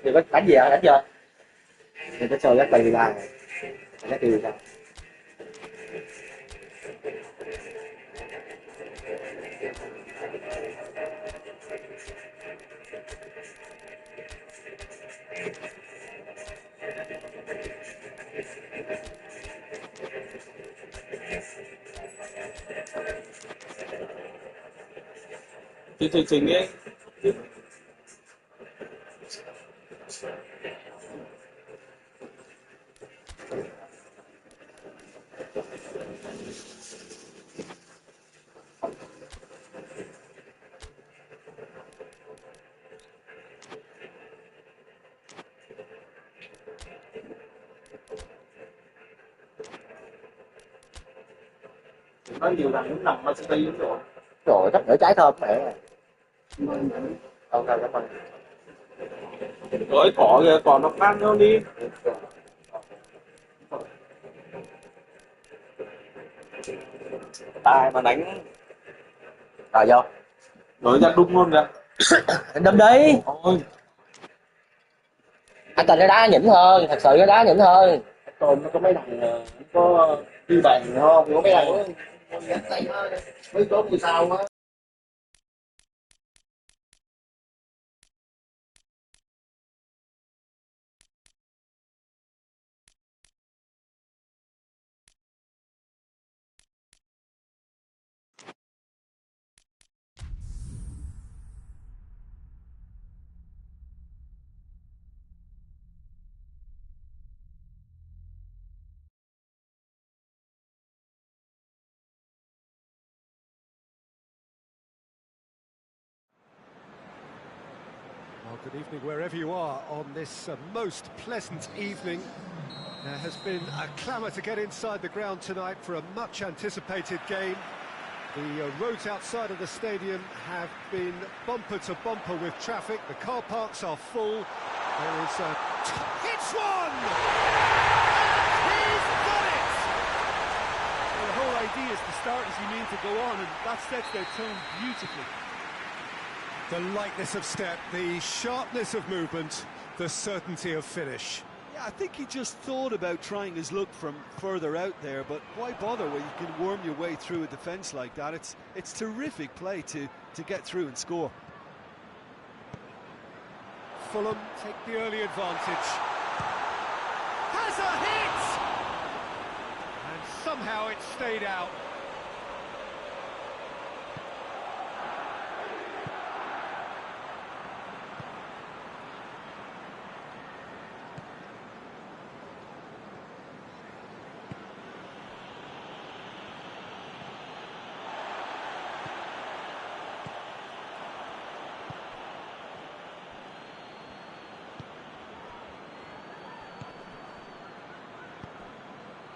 Thì có đánh gì hả? Đánh chưa? Thì cái show rất là là cái gì sao? Thì trình đi. Có nhiều lần cũng nằm ở City rồi. Rồi chắc nửa trái thơm mẹ. Ok, cảm ơn. Rồi cỏ kìa, cỏ nó ăn nó đi. Tài mà đánh. Rồi vô. Rồi ra đụng luôn kìa. Đâm đi. Thôi. Anh tình nó đá nhỉnh hơn, thật sự nó đá nhỉnh hơn. Còn nó có mấy thằng có ghi bàn không? Có mấy thằng có nhắn tay mấy tốt như sao á. Well, good evening wherever you are on this most pleasant evening. There has been a clamour to get inside the ground tonight for a much-anticipated game. The roads outside of the stadium have been bumper to bumper with traffic. The car parks are full. There is a... Hits one! He's got it! Well, the whole idea is to start as you mean to go on, and that sets their tone beautifully. The lightness of step, the sharpness of movement, the certainty of finish. Yeah, I think he just thought about trying his luck from further out there, but why bother when you can worm your way through a defence like that? It's terrific play to get through and score. Fulham take the early advantage. Has a hit! And somehow it stayed out.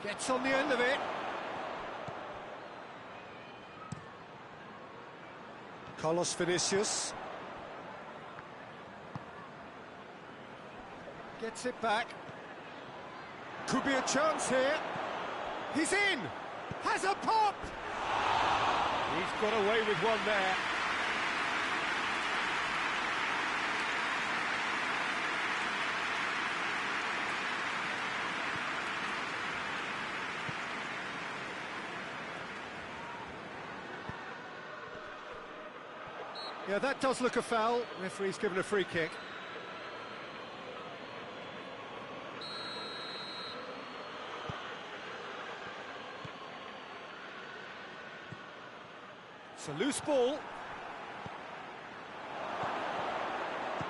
Gets on the end of it. Carlos Vinicius. Gets it back. Could be a chance here. He's in! Has a pop! He's got away with one there. Yeah, that does look a foul. Referee's given a free kick. It's a loose ball.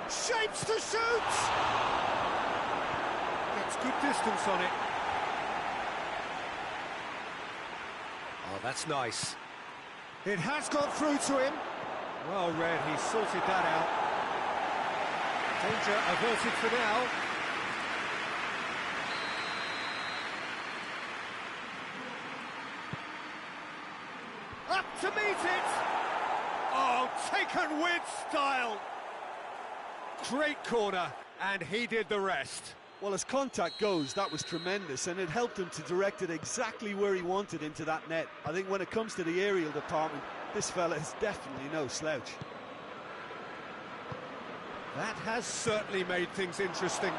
Shapes to shoot! Gets good distance on it. Oh, that's nice. It has gone through to him. Well read, he sorted that out. Danger averted for now. Up to meet it! Oh, taken with style! Great corner, and he did the rest. Well, as contact goes, that was tremendous, and it helped him to direct it exactly where he wanted into that net. I think when it comes to the aerial department, this fella is definitely no slouch. That has certainly made things interesting.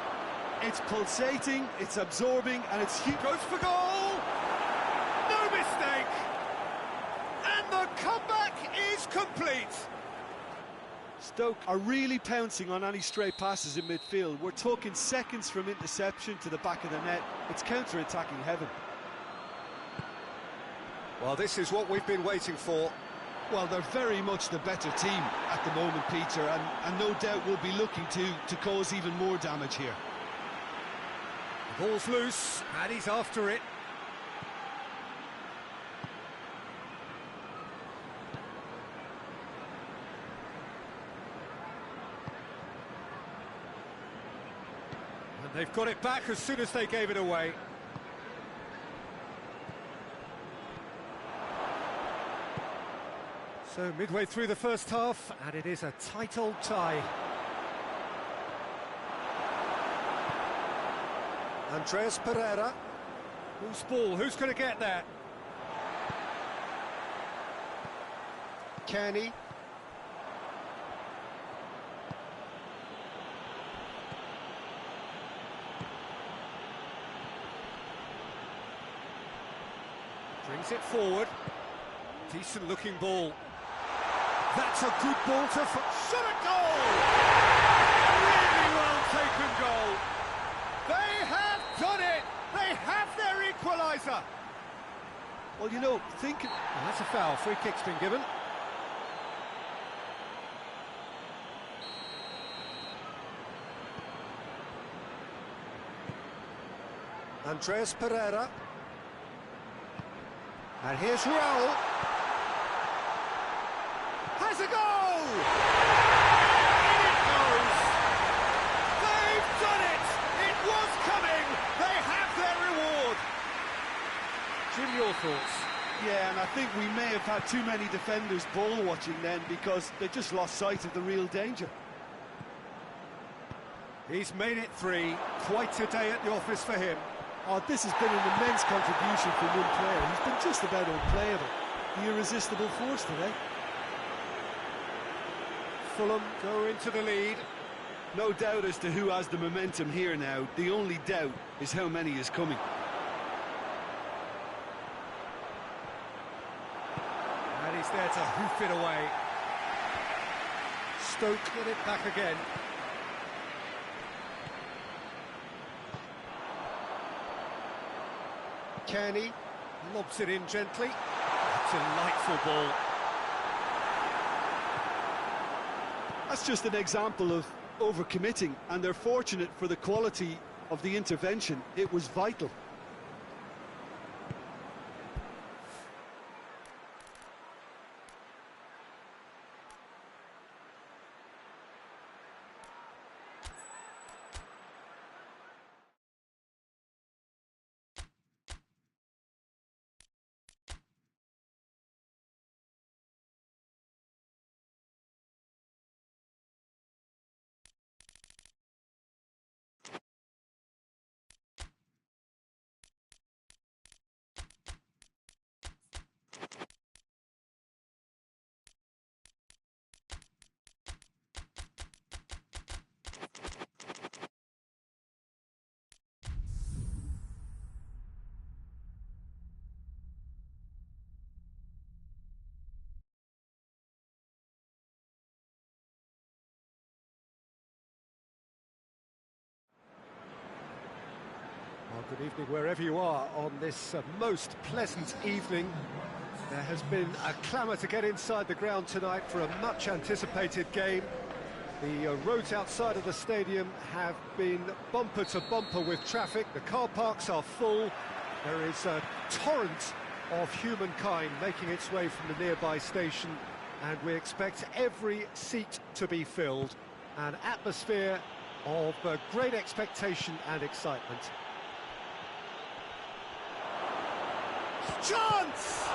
It's pulsating, it's absorbing, and it's huge. Goes for goal! No mistake! And the comeback is complete! Stoke are really pouncing on any stray passes in midfield. We're talking seconds from interception to the back of the net. It's counter-attacking heaven. Well, this is what we've been waiting for. Well, they're very much the better team at the moment, Peter, and no doubt will be looking to cause even more damage here. The ball's loose, and he's after it. And they've got it back as soon as they gave it away. So midway through the first half, and it is a tight old tie. Andreas Pereira. Who's ball? Who's going to get that? Kenny. Brings it forward. Decent looking ball. That's a good ball to... Shot a goal! Really well taken goal. They have done it! They have their equaliser! Well, you know, think... Well, that's a foul. Free kick's been given. Andreas Pereira. And here's Raul. Has a goal! In it goes! They've done it! It was coming! They have their reward! Jim, your thoughts? Yeah, and I think we may have had too many defenders ball watching then because they just lost sight of the real danger. He's made it 3. Quite a day at the office for him. Oh, this has been an immense contribution from one player. He's been just about unplayable. The irresistible force today. Fulham go into the lead. No doubt as to who has the momentum here now. The only doubt is how many is coming. And he's there to hoof it away. Stoke get it back again. Kenny lobs it in gently. Delightful ball. That's just an example of overcommitting, and they're fortunate for the quality of the intervention. It was vital. Well, good evening wherever you are on this most pleasant evening. There has been a clamour to get inside the ground tonight for a much-anticipated game. The roads outside of the stadium have been bumper to bumper with traffic. The car parks are full. There is a torrent of humankind making its way from the nearby station, and we expect every seat to be filled. An atmosphere of great expectation and excitement. Chance!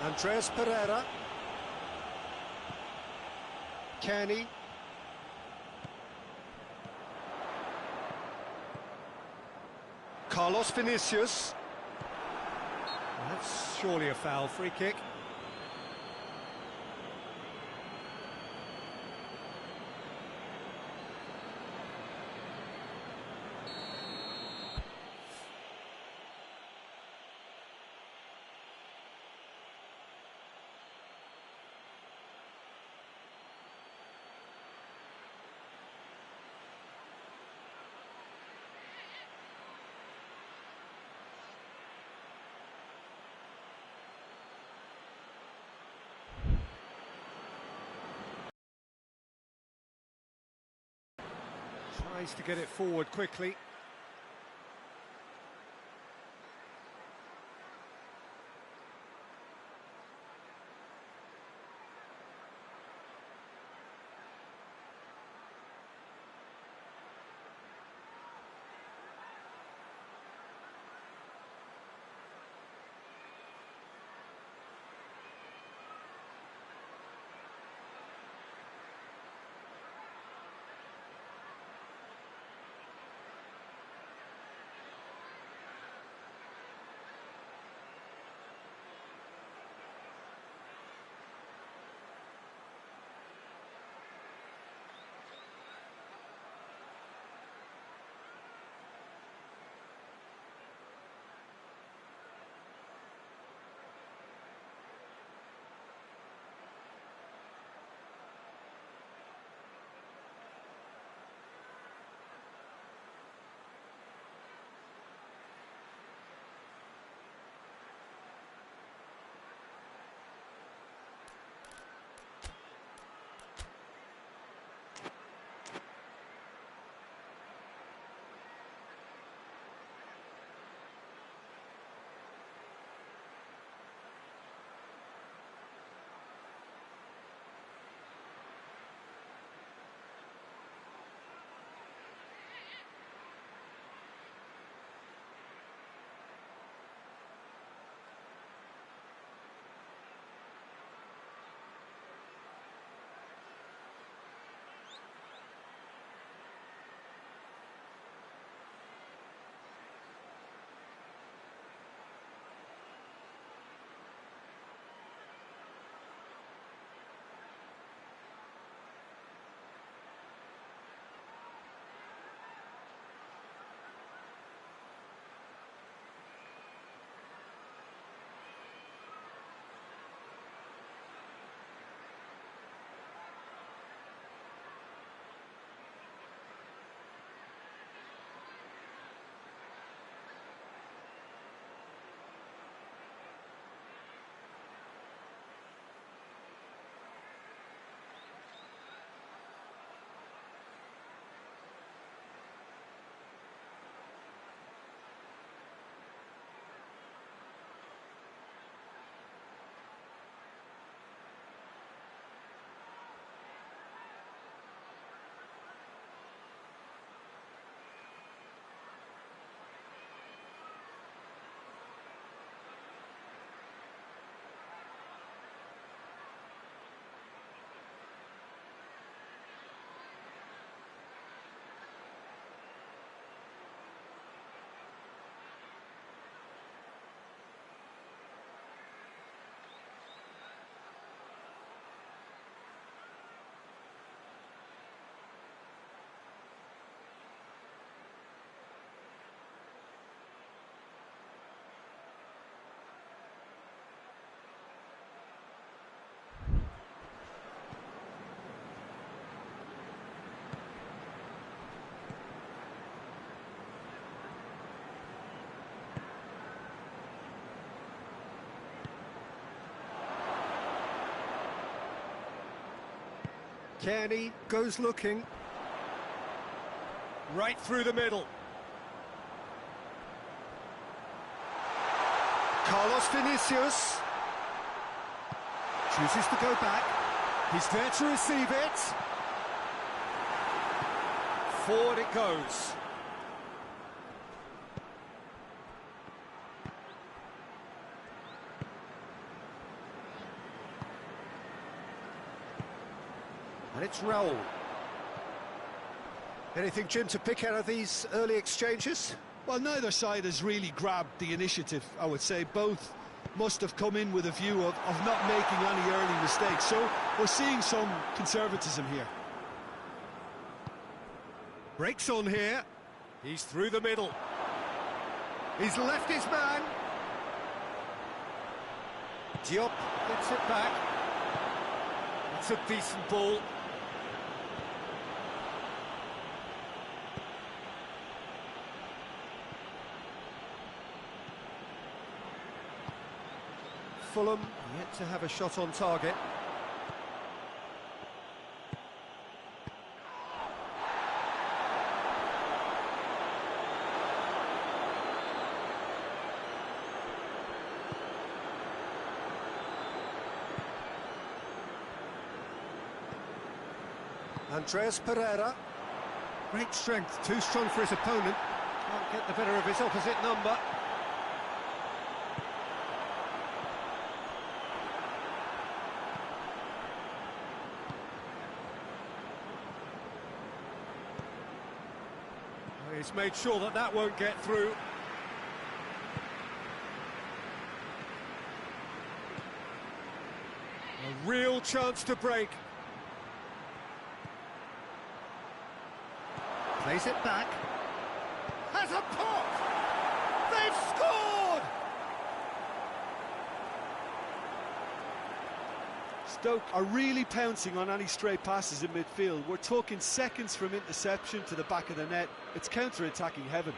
Andreas Pereira. Kenny. Carlos Vinicius. That's surely a foul. Free kick. Space to get it forward quickly. Kearney goes looking. Right through the middle. Carlos Vinicius chooses to go back. He's there to receive it. Forward it goes. And it's Raul. Anything, Jim, to pick out of these early exchanges? Well, neither side has really grabbed the initiative, I would say. Both must have come in with a view of not making any early mistakes. So we're seeing some conservatism here. Breaks on here. He's through the middle. He's left his man. Diop gets it back. That's a decent ball. Fulham yet to have a shot on target. Andreas Pereira. Great strength, too strong for his opponent. Can't get the better of his opposite number. He's made sure that that won't get through. A real chance to break. Plays it back. Has a pop! They've scored! Stoke are really pouncing on any stray passes in midfield. We're talking seconds from interception to the back of the net. It's counter-attacking heaven.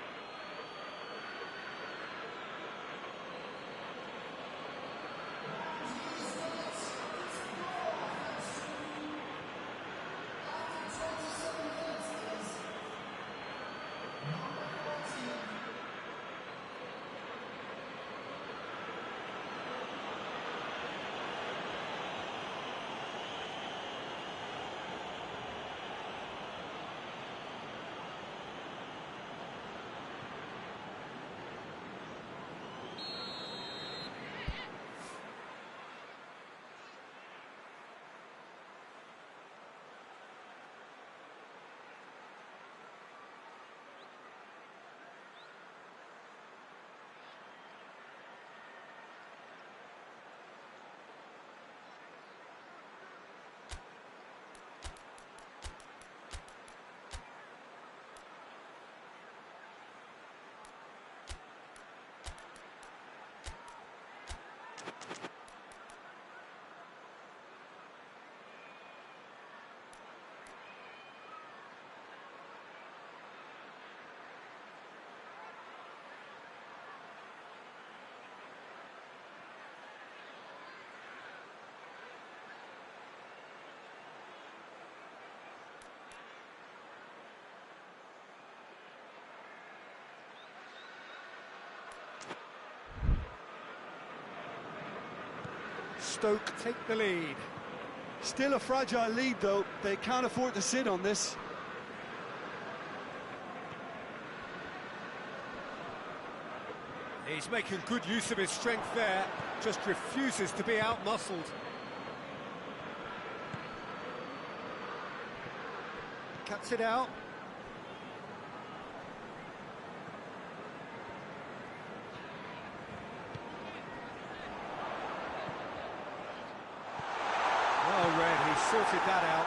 Stoke take the lead. Still a fragile lead, though. They can't afford to sit on this. He's making good use of his strength there, just refuses to be out-muscled. Cuts it out. Well read, he sorted that out.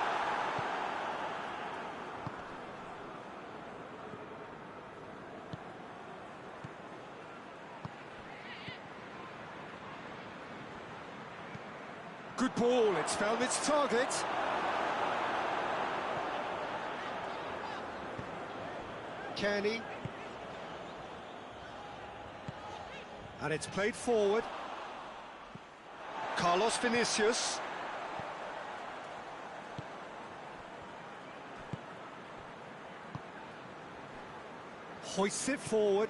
Good ball, it's found its target. Kenny. And it's played forward. Carlos Vinicius. Hoists it forward.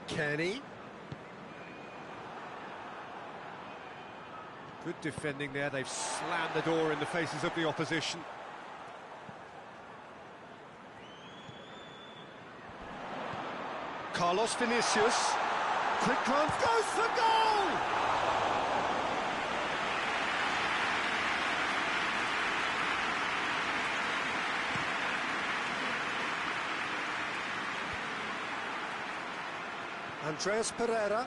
Kenny. Good defending there, they've slammed the door in the faces of the opposition. Carlos Vinicius. Quick glance, goes for goal! Andreas Pereira.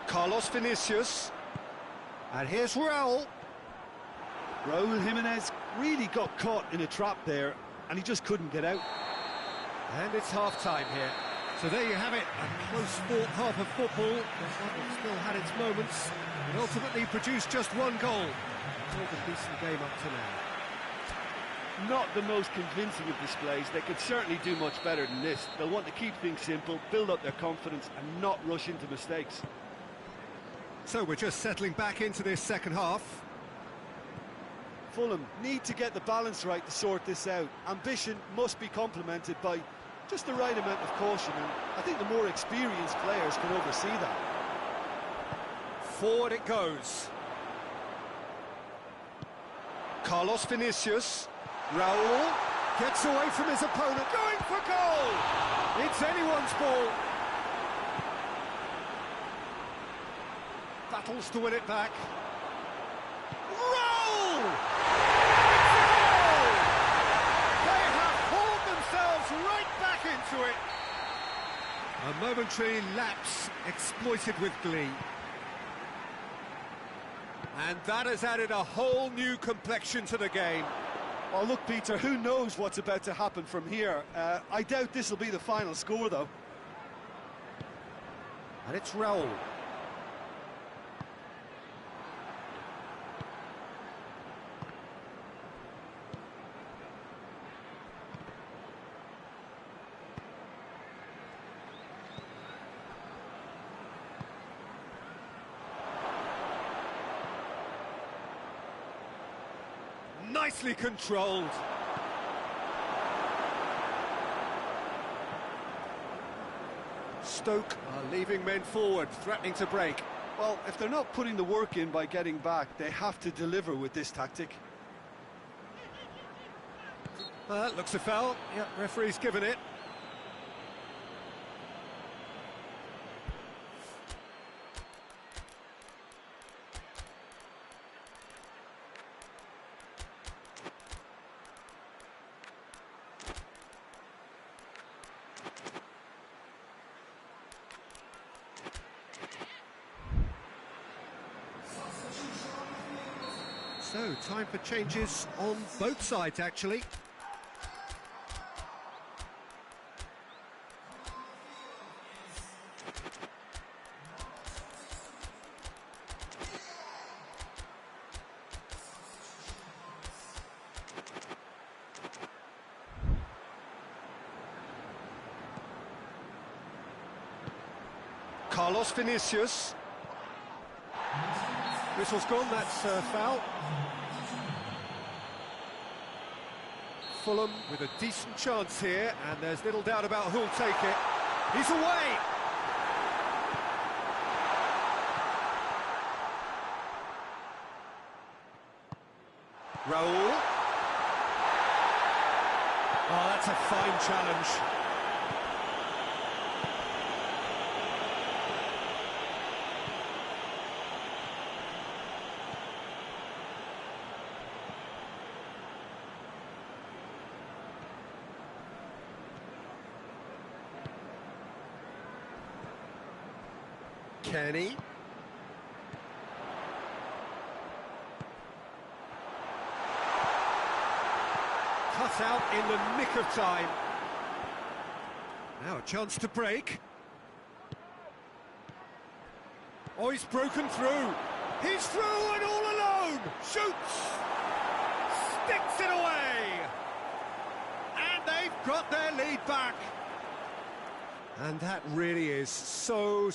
Carlos Vinicius. And here's Raul. Raul Jimenez really got caught in a trap there, and he just couldn't get out. And it's half-time here. So there you have it, a close-fought half of football, but one that still had its moments. It ultimately produced just one goal. It's all a decent game up to now. Not the most convincing of displays. They could certainly do much better than this. They'll want to keep things simple, build up their confidence, and not rush into mistakes. So we're just settling back into this second half. Fulham need to get the balance right to sort this out. Ambition must be complemented by just the right amount of caution, and I think the more experienced players can oversee that. Forward it goes. Carlos Vinicius. Raul gets away from his opponent, going for goal! It's anyone's ball. Battles to win it back. Raul! They have hauled themselves right back into it. A momentary lapse exploited with glee. And that has added a whole new complexion to the game. Well, look, Peter, who knows what's about to happen from here? I doubt this will be the final score, though. And it's Raul. Nicely controlled. Stoke are leaving men forward, threatening to break. Well, if they're not putting the work in by getting back, they have to deliver with this tactic. That looks a foul. Yep, referee's given it. So, time for changes on both sides, actually. Carlos Vinicius. Whistle's gone, that's a foul. Fulham with a decent chance here, and there's little doubt about who'll take it. He's away! Raul. Oh, that's a fine challenge. Kenny. Cut out in the nick of time. Now a chance to break. Oh, he's broken through. He's through and all alone. Shoots. Sticks it away. And they've got their lead back. And that really is so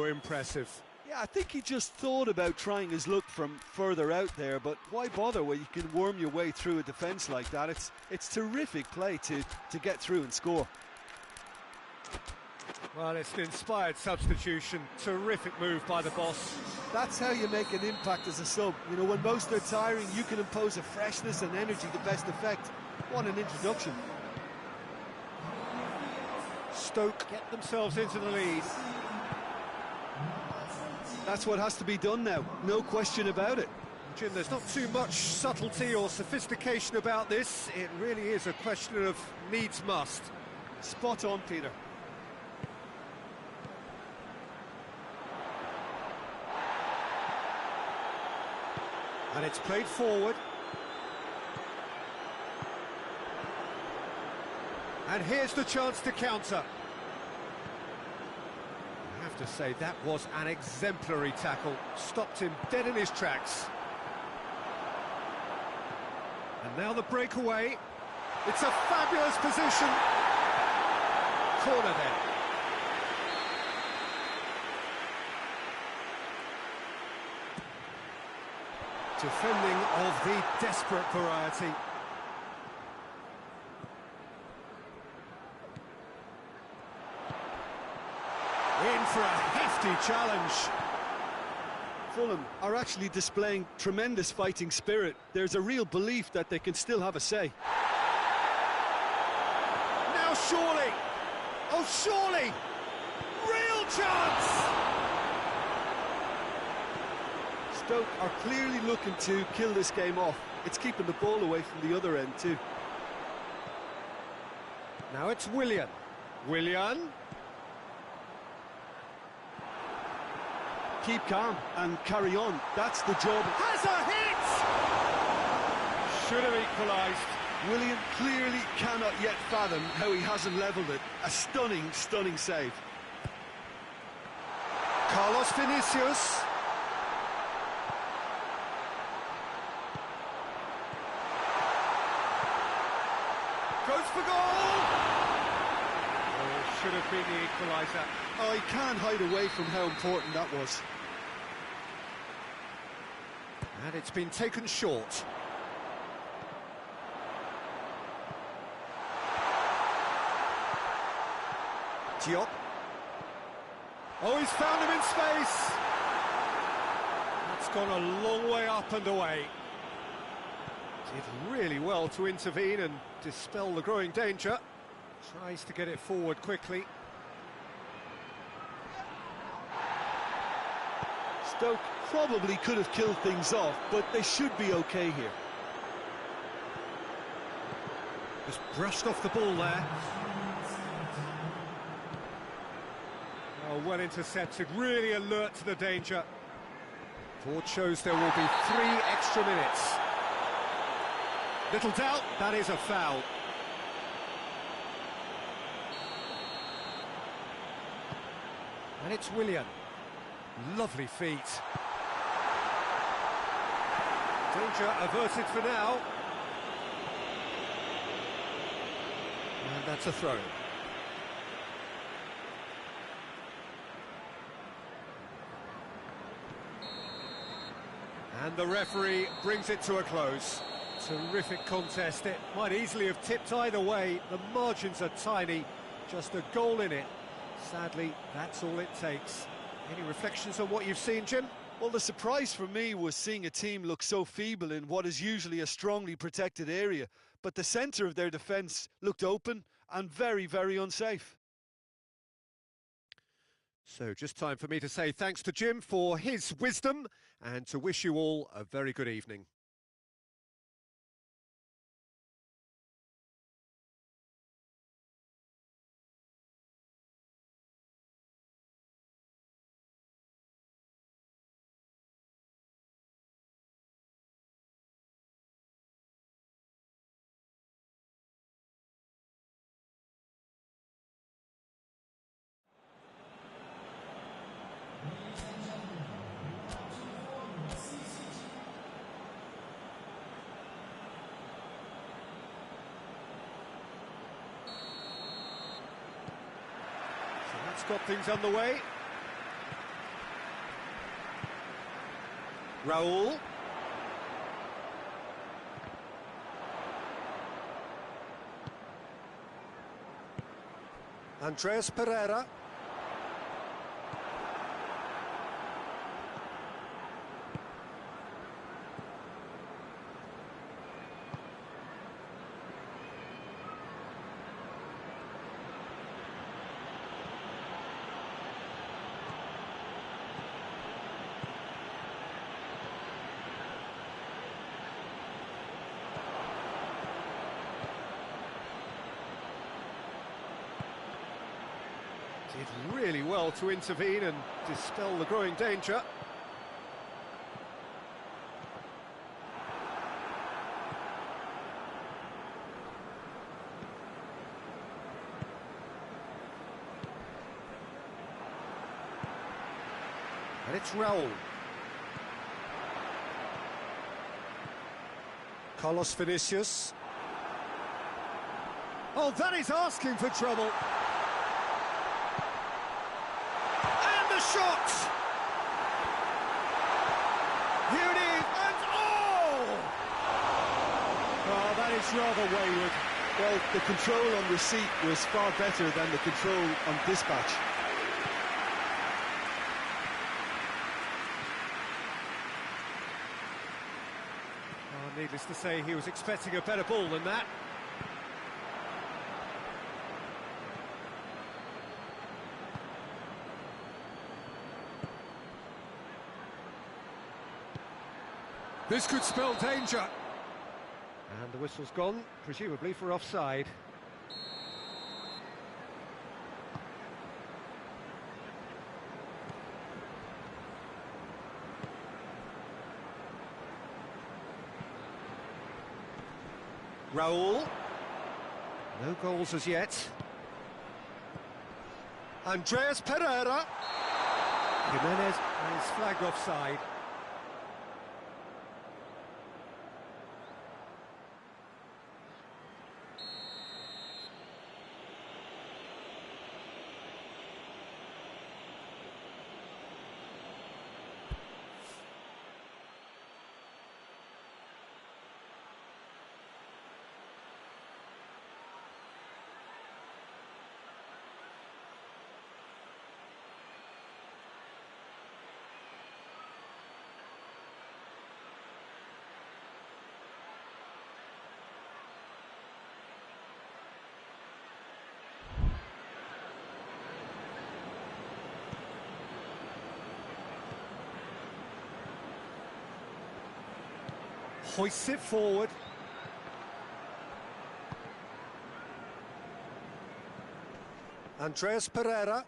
impressive. Yeah, I think he just thought about trying his luck from further out there, but why bother when you can worm your way through a defence like that? It's terrific play to get through and score. Well, it's an inspired substitution. Terrific move by the boss. That's how you make an impact as a sub. You know, when most are tiring, you can impose a freshness and energy to best effect. What an introduction. Stoke get themselves into the lead. That's what has to be done now, no question about it. Jim, there's not too much subtlety or sophistication about this. It really is a question of needs must. Spot on, Peter. And it's played forward. And here's the chance to counter. I have to say, that was an exemplary tackle. Stopped him dead in his tracks. And now the breakaway. It's a fabulous position. Corner then. Defending of the desperate variety. In for a hefty challenge. Fulham are actually displaying tremendous fighting spirit. There's a real belief that they can still have a say. Now surely! Oh, surely! Real chance! Stoke are clearly looking to kill this game off. It's keeping the ball away from the other end too. Now it's Willian. Willian. Keep calm and carry on. That's the job. Has a hit! Should have equalised. Willian clearly cannot yet fathom how he hasn't levelled it. A stunning, stunning save. Carlos Vinicius. Goes for goal! Oh, should have been the equaliser. I can't hide away from how important that was. And it's been taken short. Diop. Oh, he's found him in space! That's gone a long way up and away. Did really well to intervene and dispel the growing danger. Tries to get it forward quickly. Stoke probably could have killed things off, but they should be okay here. Just brushed off the ball there. Oh, well intercepted, really alert to the danger. Board shows there will be 3 extra minutes. Little doubt, that is a foul. And it's Willian. Lovely feet. Danger averted for now. And that's a throw. And the referee brings it to a close. Terrific contest. It might easily have tipped either way. The margins are tiny. Just a goal in it. Sadly, that's all it takes. Any reflections on what you've seen, Jim? Well, the surprise for me was seeing a team look so feeble in what is usually a strongly protected area. But the centre of their defence looked open and very, very unsafe. So just time for me to say thanks to Jim for his wisdom and to wish you all a very good evening. That's got things underway. Raul. Andreas Pereira. Did really well to intervene and dispel the growing danger. And it's Raul. Carlos Vinicius. Oh, that is asking for trouble. Shot! Here it is, and oh! Oh, that is rather wayward. Well, the control on receipt was far better than the control on dispatch. Needless to say, he was expecting a better ball than that. This could spell danger. And the whistle's gone, presumably for offside. Raul. No goals as yet. Andreas Pereira. Jimenez is flagged offside. Hoists it forward. Andreas Pereira.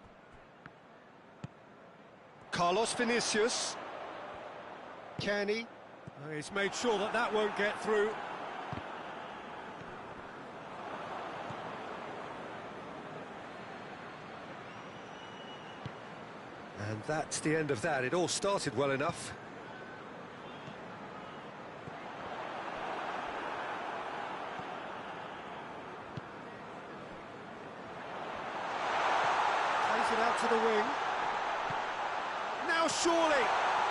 Carlos Vinicius. Kenny. He's made sure that that won't get through. And that's the end of that. It all started well enough. It out to the wing. Now surely,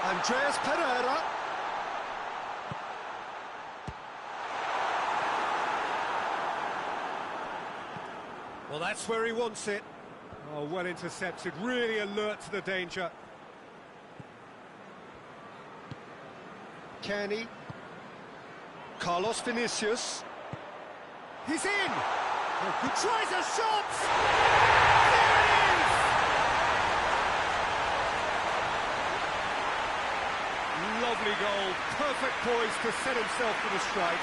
Andreas Pereira. Well, that's where he wants it. Oh, well intercepted, really alert to the danger. Kenny. Carlos Vinicius. He's in! Oh, he tries a shot! Lovely goal, perfect poise to set himself for the strike.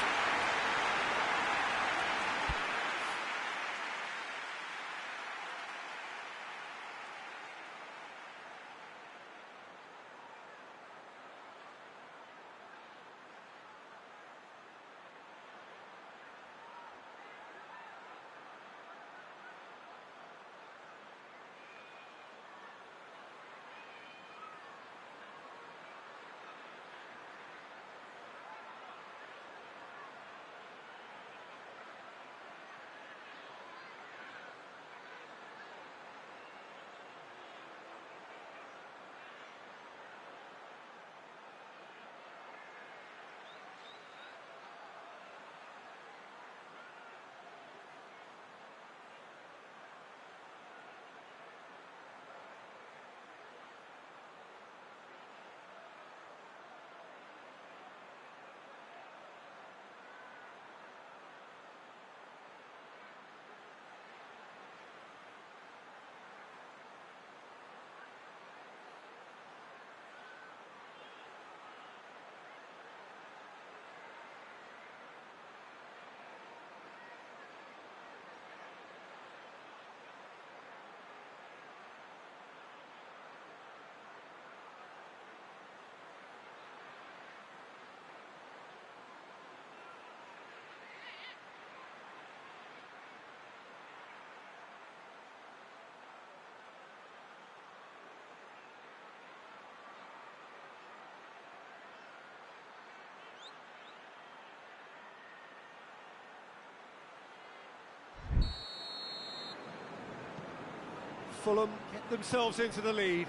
Fulham get themselves into the lead.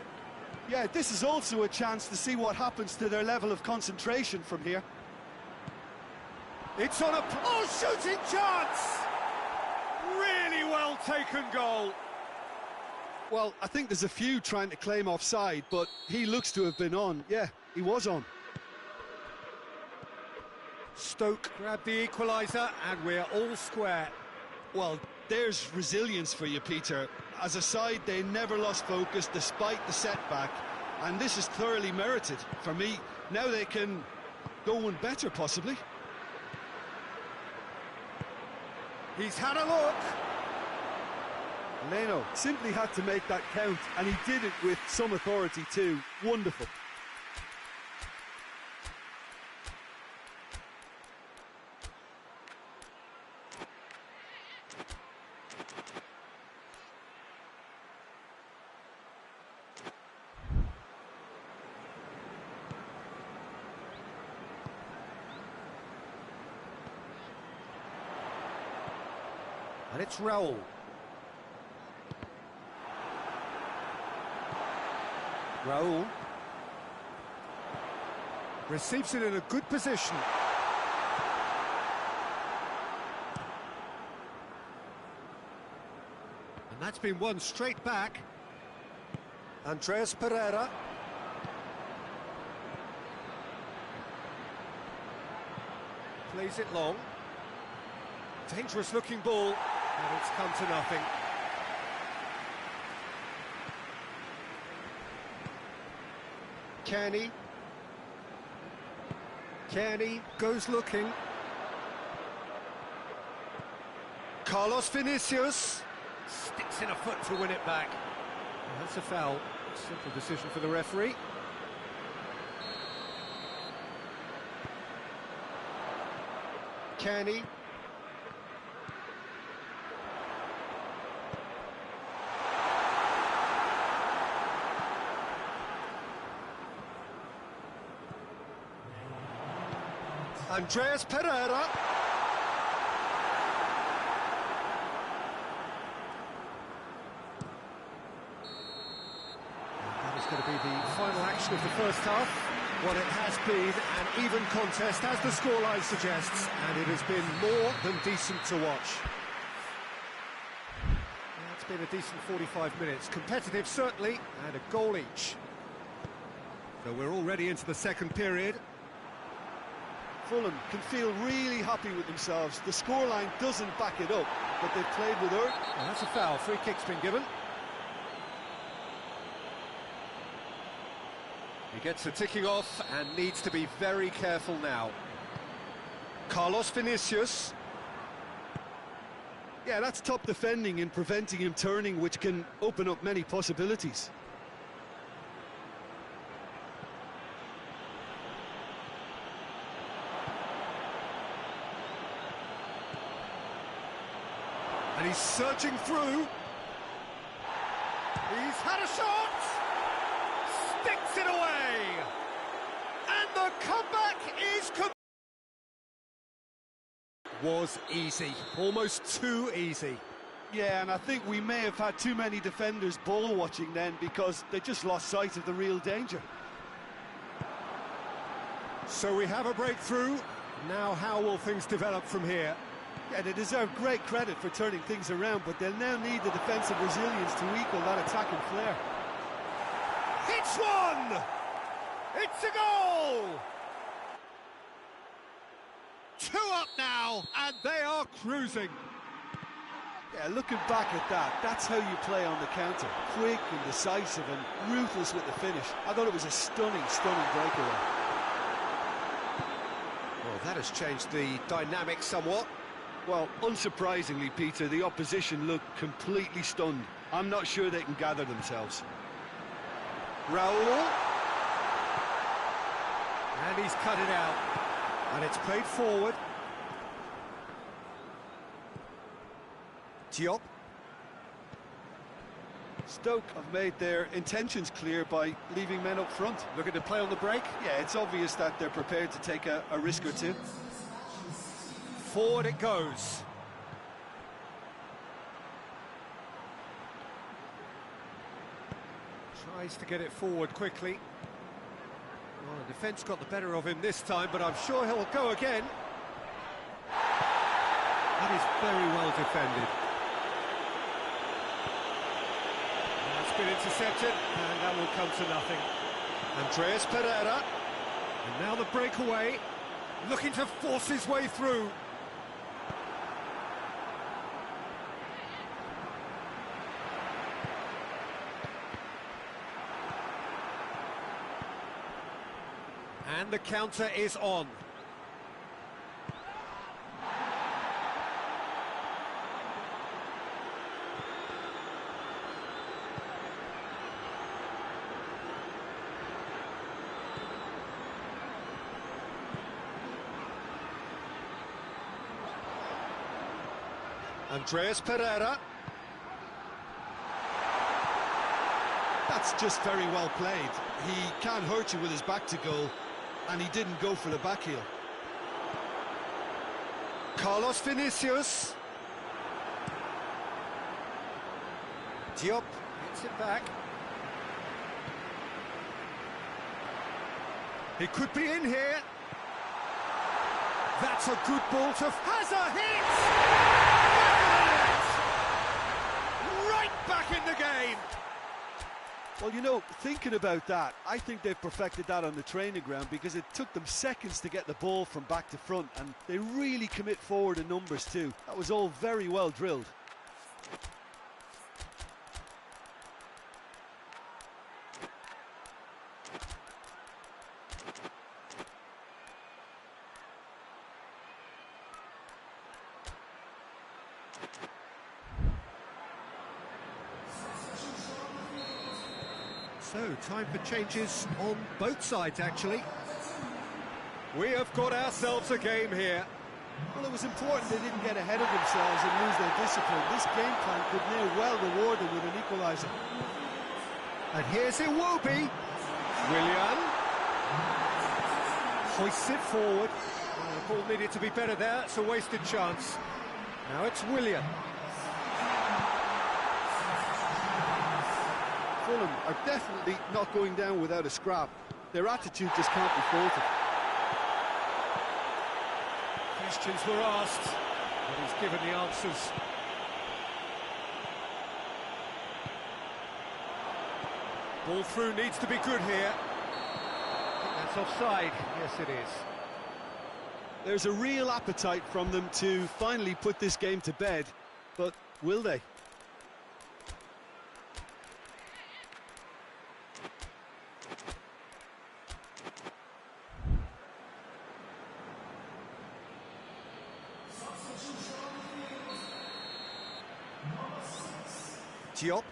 Yeah, this is also a chance to see what happens to their level of concentration from here. It's on a... Oh, shooting chance! Really well taken goal. Well, I think there's a few trying to claim offside, but he looks to have been on. Yeah, he was on. Stoke grab the equaliser, and we're all square. Well, there's resilience for you, Peter. As a side, they never lost focus despite the setback, and this is thoroughly merited. For me, now they can go one better, possibly. He's had a look. Leno simply had to make that count, and he did it with some authority too. Wonderful. And it's Raul. Raul receives it in a good position. And that's been won straight back. Andreas Pereira. Plays it long. Dangerous looking ball, and it's come to nothing. Kearney goes looking. Carlos Vinicius sticks in a foot to win it back. Well, that's a foul. Simple decision for the referee. Kearney. Andreas Pereira. That is going to be the final action of the first half. What it has been an even contest, as the scoreline suggests, and it has been more than decent to watch. It's been a decent 45 minutes. Competitive, certainly, and a goal each. So we're already into the second period. Fulham can feel really happy with themselves. The scoreline doesn't back it up, but they've played with earth. Well, that's a foul. Free kick's been given. He gets the ticking off and needs to be very careful now. Carlos Vinicius. Yeah, that's top defending and preventing him turning, which can open up many possibilities. And he's surging through. He's had a shot! Sticks it away! And the comeback is was easy. Almost too easy. Yeah, and I think we may have had too many defenders ball watching then, because they just lost sight of the real danger. So we have a breakthrough. Now how will things develop from here? Yeah, they deserve great credit for turning things around, but they'll now need the defensive resilience to equal that attacking flair. It's one! It's a goal! 2 up now, and they are cruising. Yeah, looking back at that, that's how you play on the counter. Quick and decisive and ruthless with the finish. I thought it was a stunning, stunning breakaway. Well, that has changed the dynamic somewhat. Well, unsurprisingly, Peter, the opposition looked completely stunned. I'm not sure they can gather themselves. Raul. And he's cut it out. And it's played forward. Diop. Stoke have made their intentions clear by leaving men up front. Looking to play on the break. Yeah, it's obvious that they're prepared to take a risk or two. Forward it goes. Tries to get it forward quickly. Well, the defence got the better of him this time, but I'm sure he'll go again. That is very well defended. That's been intercepted, and that will come to nothing. Andreas Pereira. And now the breakaway. Looking to force his way through. And the counter is on. Andreas Pereira. That's just very well played. He can't hurt you with his back to goal, and he didn't go for the back heel. Carlos Vinicius. Diop hits it back. He could be in here. That's a good ball to... Has a hit! Right back in the game! Well, you know, thinking about that, I think they've perfected that on the training ground because it took them seconds to get the ball from back to front, and they really commit forward in numbers too. That was all very well drilled. So, time for changes on both sides, actually. We have got ourselves a game here. Well, it was important they didn't get ahead of themselves and lose their discipline. This game plan could now well reward them with an equaliser. And here's Yyyyy. Willian. Hoists it forward. The ball needed to be better there. It's a wasted chance. Now it's Willian. Fulham are definitely not going down without a scrap. Their attitude just can't be faulted. Questions were asked, but he's given the answers. Ball through needs to be good here. I think that's offside. Yes, it is. There's a real appetite from them to finally put this game to bed, but will they? Diop.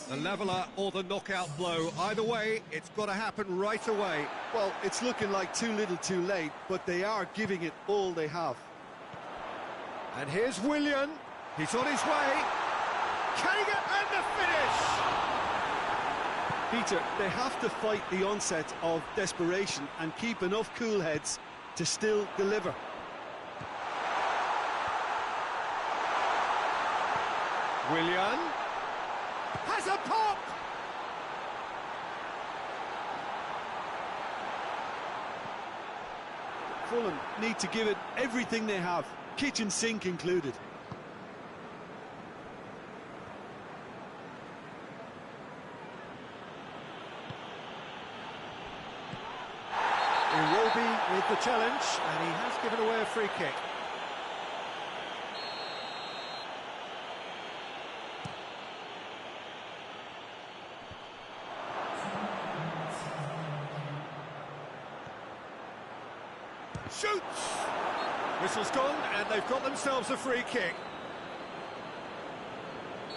The leveller or the knockout blow. Either way, it's got to happen right away. Well, it's looking like too little too late, but they are giving it all they have. And here's Willian. He's on his way. Can he get and the finish? Peter, they have to fight the onset of desperation and keep enough cool heads to still deliver. Willian has a pop! Fulham need to give it everything they have, kitchen sink included. Yyyyy with the challenge, and he has given away a free kick. Shoots! Whistle's gone, and they've got themselves a free kick.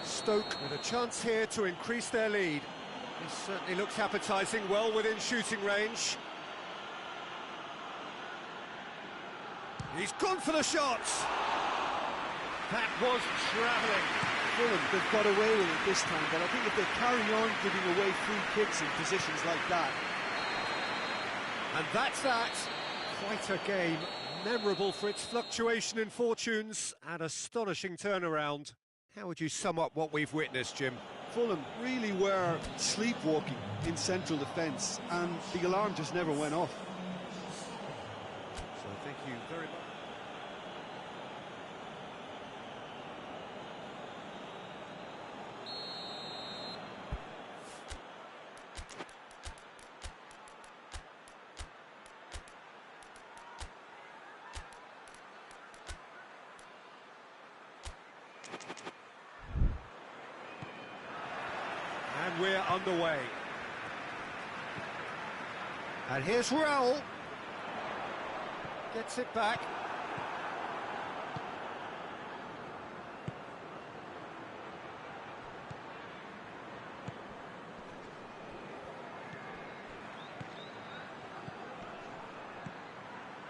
Stoke with a chance here to increase their lead. This certainly looks appetising, well within shooting range. He's gone for the shots! That was travelling. Fulham, they've got away with it this time, but I think if they carry on giving away free kicks in positions like that... And that's that. Quite a game, memorable for its fluctuation in fortunes and astonishing turnaround. How would you sum up what we've witnessed, Jim? Fulham really were sleepwalking in central defence, and the alarm just never went off. So thank you very much. we're underway. And here's Raul. Gets it back.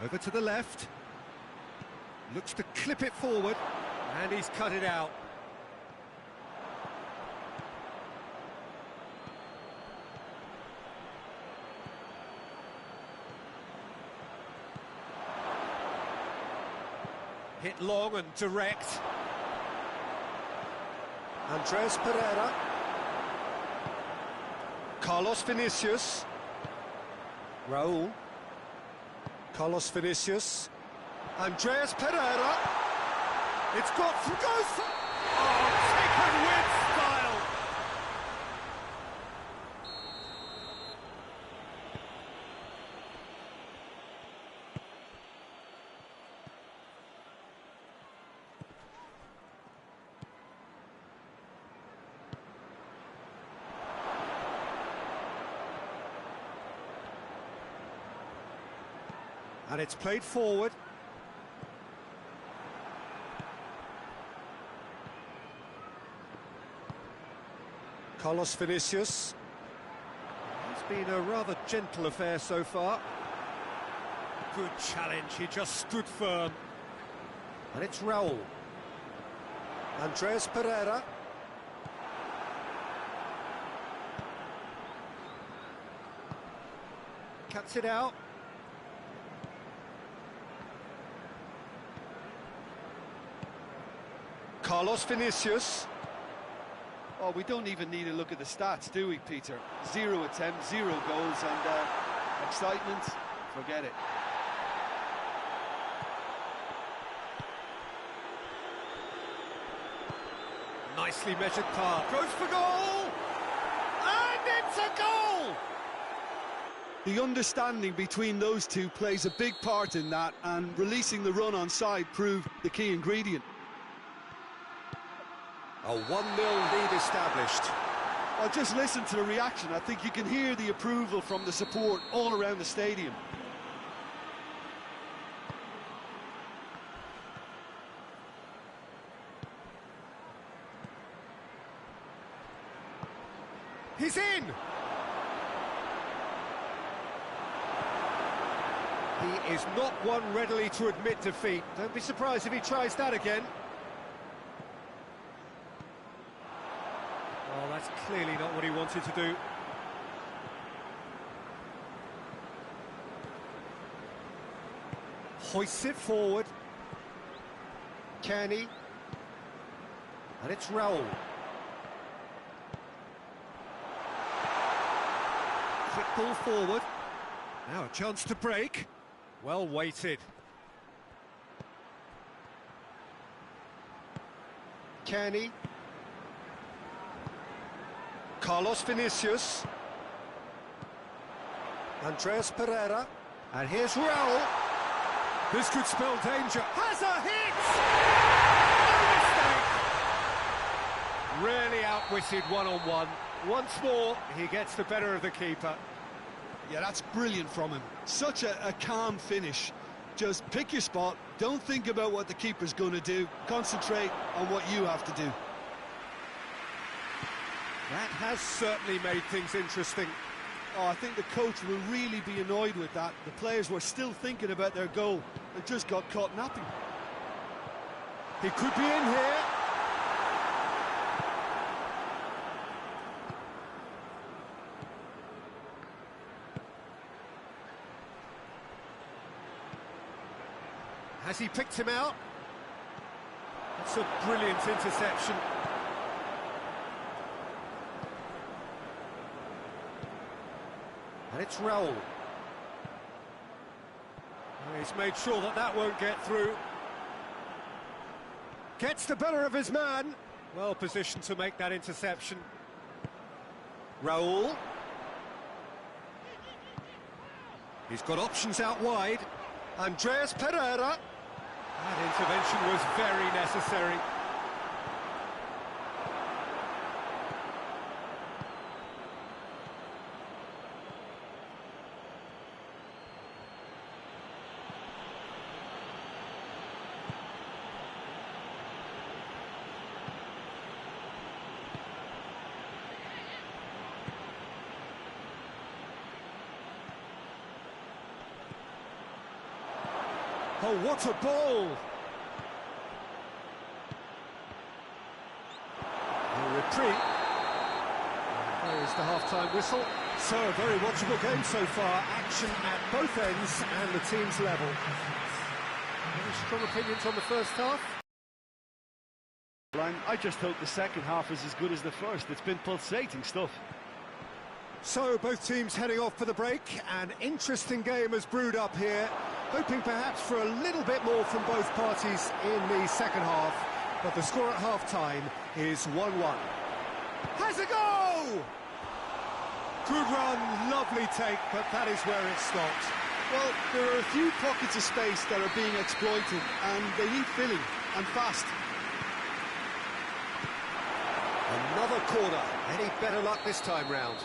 Over to the left. Looks to clip it forward. And he's cut it out. Hit long and direct. Andres Pereira. Carlos Vinicius. Raul. Carlos Vinicius. Andreas Pereira. It's got goes. Oh, taken with style. And it's played forward. Carlos Vinicius. It's been a rather gentle affair so far. Good challenge, he just stood firm. And it's Raul. Andres Pereira. Cuts it out. Carlos Vinicius. Oh, we don't even need to look at the stats, do we, Peter? 0 attempts, 0 goals, and excitement, forget it. Nicely measured pass. Goes for goal! And it's a goal! The understanding between those two plays a big part in that, and releasing the run on side proved the key ingredient. A 1-0 lead established. Well, just listen to the reaction. I think you can hear the approval from the support all around the stadium. He's in! He is not one readily to admit defeat. Don't be surprised if he tries that again. Oh, that's clearly not what he wanted to do. Hoists it forward. Can he? And it's Raul. Quick ball forward. Now a chance to break. Well weighted. Can he? Carlos Vinicius. Andres Pereira. And here's Raul. This could spell danger. Has a hit! No mistake! Really outwitted one-on-one. Once more, he gets the better of the keeper. Yeah, that's brilliant from him. Such a calm finish. Just pick your spot. Don't think about what the keeper's going to do. Concentrate on what you have to do. That has certainly made things interesting. Oh, I think the coach will really be annoyed with that. The players were still thinking about their goal and just got caught napping. He could be in here. Has he picked him out? That's a brilliant interception. And it's Raul. He's made sure that that won't get through. Gets the better of his man. Well positioned to make that interception. Raul. He's got options out wide. Andreas Pereira. That intervention was very necessary. Oh, what a ball! A reprieve. There is the half-time whistle. So, a very watchable game so far. Action at both ends and the team's level. Any strong opinions on the first half? I just hope the second half is as good as the first. It's been pulsating stuff. So, both teams heading off for the break. An interesting game has brewed up here. Hoping perhaps for a little bit more from both parties in the second half. But the score at half-time is 1-1. Has a go! Good run, lovely take, but that is where it stopped. Well, there are a few pockets of space that are being exploited, and they need filling, and fast. Another corner. Any better luck this time round?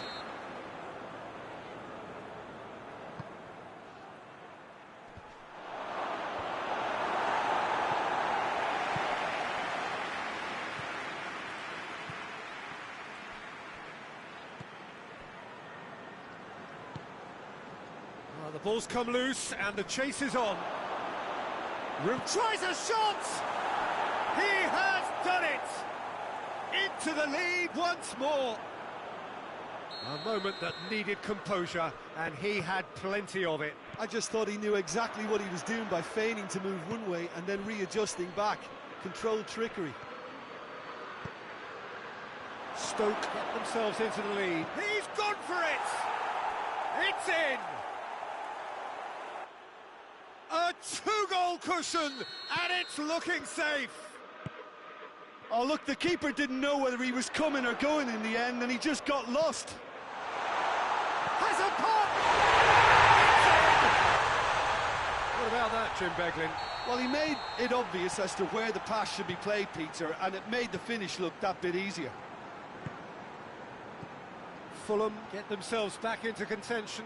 Well, the ball's come loose and the chase is on. Room tries a shot! He has done it! Into the lead once more. A moment that needed composure, and he had plenty of it. I just thought he knew exactly what he was doing by feigning to move one way and then readjusting back. Controlled trickery. Stoke get themselves into the lead. He's gone for it! It's in! A two-goal cushion, and it's looking safe. Oh, look, the keeper didn't know whether he was coming or going in the end, and he just got lost. Has a pop! What about that, Jim Beglin? Well, he made it obvious as to where the pass should be played, Peter, and it made the finish look that bit easier. Fulham get themselves back into contention.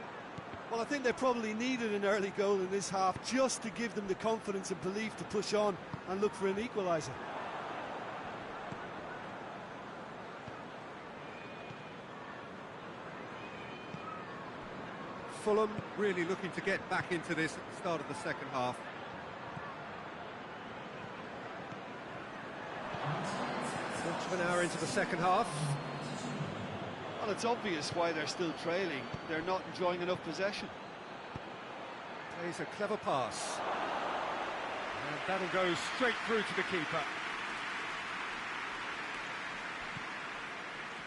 Well, I think they probably needed an early goal in this half just to give them the confidence and belief to push on and look for an equaliser. Fulham really looking to get back into this at the start of the second half. Quarter of an hour into the second half. Well, it's obvious why they're still trailing. They're not enjoying enough possession. Plays a clever pass. And that'll go straight through to the keeper.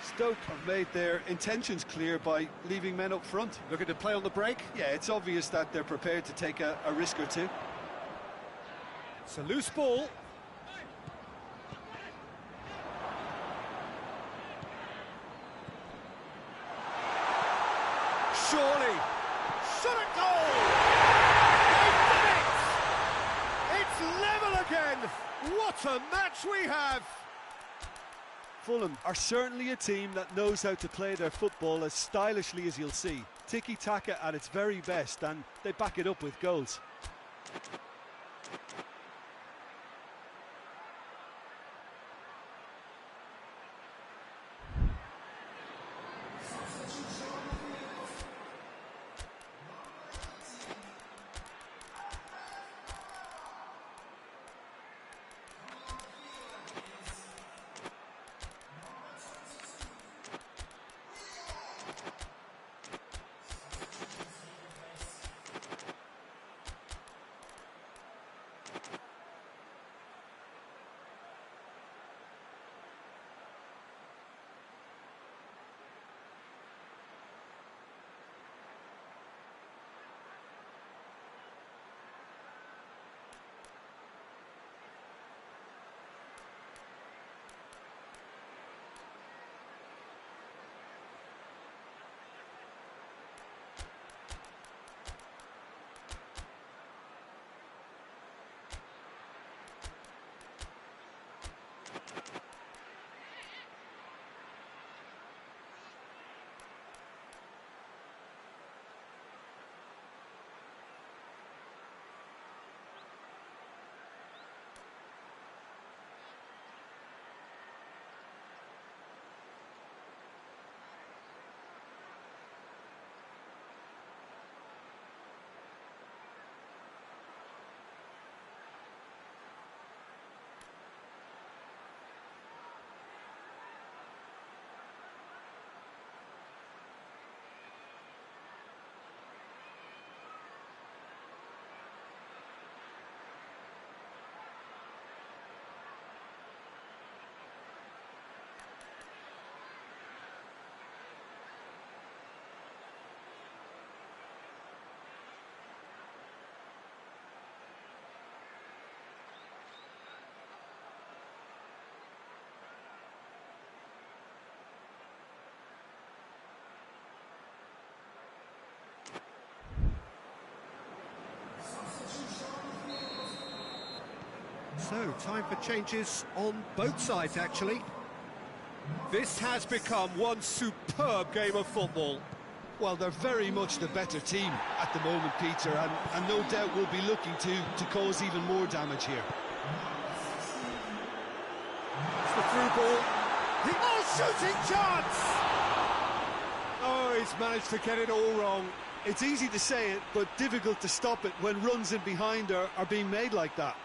Stoke have made their intentions clear by leaving men up front. Looking to play on the break. Yeah, it's obvious that they're prepared to take a risk or two. It's a loose ball. Surely. Shot at goal! They've done it! It's level again! What a match we have! Fulham are certainly a team that knows how to play their football as stylishly as you'll see. Tiki-taka at its very best, and they back it up with goals. So, time for changes on both sides, actually. This has become one superb game of football. Well, they're very much the better team at the moment, Peter, and no doubt will be looking to cause even more damage here. It's the through ball. Shooting chance! Oh, he's managed to get it all wrong. It's easy to say it, but difficult to stop it when runs in behind are being made like that.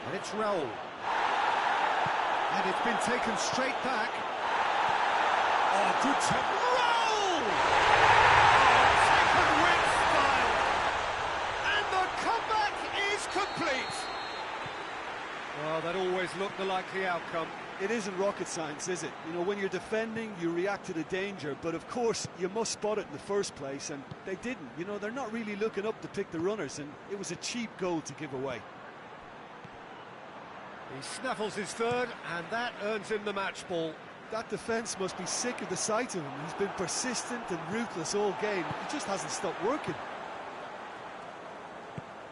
And it's Raul. And it's been taken straight back. Oh, good tap. Raul! Oh, taken with style. And the comeback is complete. Well, that always looked the likely outcome. It isn't rocket science, is it? You know, when you're defending, you react to the danger, but of course, you must spot it in the first place, and they didn't. You know, they're not really looking up to pick the runners, and it was a cheap goal to give away. He snaffles his third, and that earns him the match ball. That defence must be sick of the sight of him. He's been persistent and ruthless all game. He just hasn't stopped working.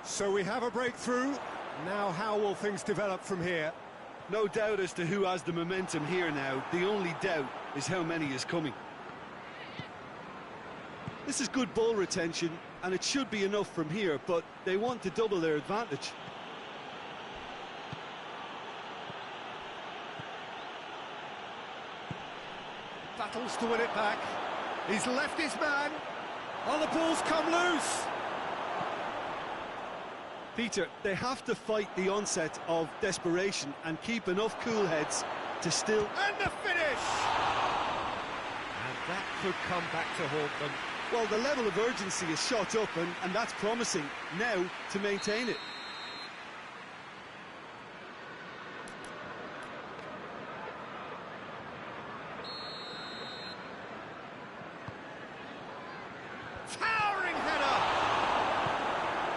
So we have a breakthrough. Now how will things develop from here? No doubt as to who has the momentum here now. The only doubt is how many is coming. This is good ball retention, and it should be enough from here, but they want to double their advantage. Battles to win it back. He's left his man. Oh, the ball's come loose. Peter, they have to fight the onset of desperation and keep enough cool heads to still... And the finish! And that could come back to haunt them. Well, the level of urgency is shot up, and that's promising. Now to maintain it. Towering header!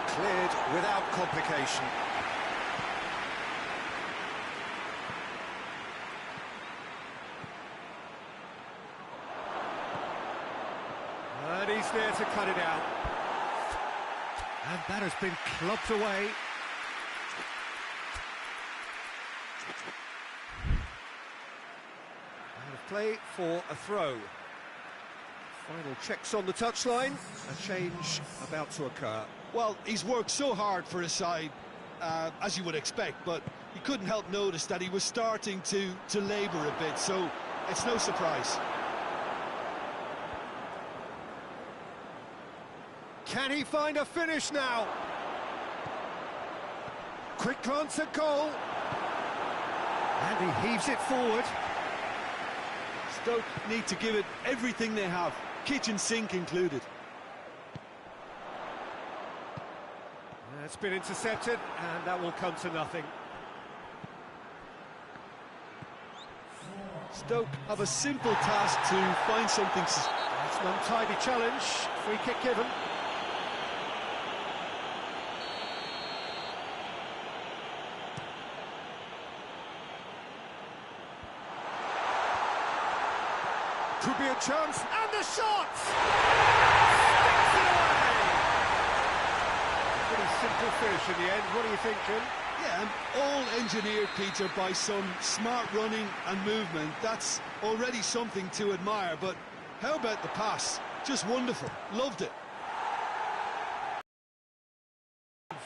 Cleared without complication. And he's there to cut it out. And that has been clubbed away. And a play for a throw. Final checks on the touchline. A change about to occur. Well, he's worked so hard for his side, as you would expect, but you couldn't help notice that he was starting to labour a bit, so it's no surprise. Can he find a finish now? Quick glance at goal. And he heaves it forward. Stoke need to give it everything they have, kitchen sink included. It's been intercepted, and that will come to nothing. Stoke have a simple task to find something... It's an untidy challenge. Free kick given. Could be a chance, and the shot! Sticks it away! Pretty simple finish in the end. What do you think, Jim? Yeah, and all engineered, Peter, by some smart running and movement. That's already something to admire, but how about the pass? Just wonderful. Loved it.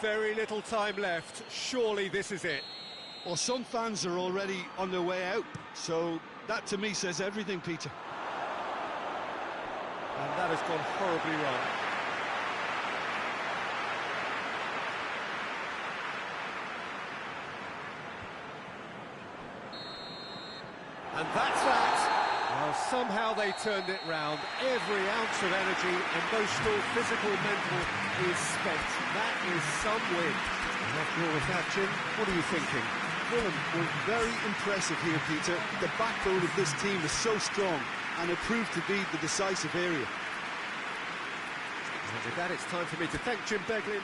Very little time left. Surely this is it. Well, some fans are already on their way out, so that to me says everything, Peter. And that has gone horribly wrong. And that's that. Well, Well, somehow they turned it round. Every ounce of energy, emotional, physical, mental, is spent. That is some win. After all of that, Jim, what are you thinking? Fulham were very impressive here, Peter. The backbone of this team is so strong, and it proved to be the decisive area. And with that, it's time for me to thank Jim Beglin.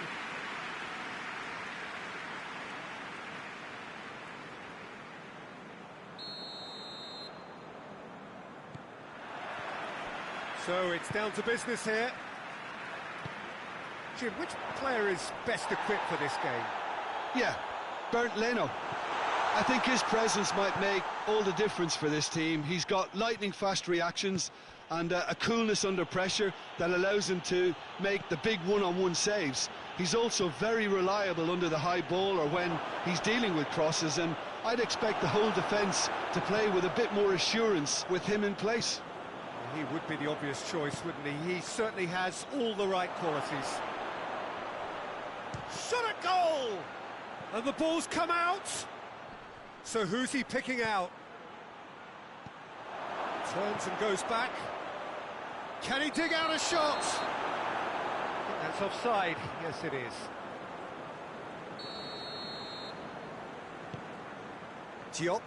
So it's down to business here. Jim, which player is best equipped for this game? Yeah, Bernd Leno. I think his presence might make all the difference for this team. He's got lightning-fast reactions and a coolness under pressure that allows him to make the big one-on-one saves. He's also very reliable under the high ball or when he's dealing with crosses, and I'd expect the whole defence to play with a bit more assurance with him in place. He would be the obvious choice, wouldn't he? He certainly has all the right qualities. Shot at goal! And the ball's come out! So who's he picking out? Turns and goes back. Can he dig out a shot? I think that's offside. Yes, it is. Diop.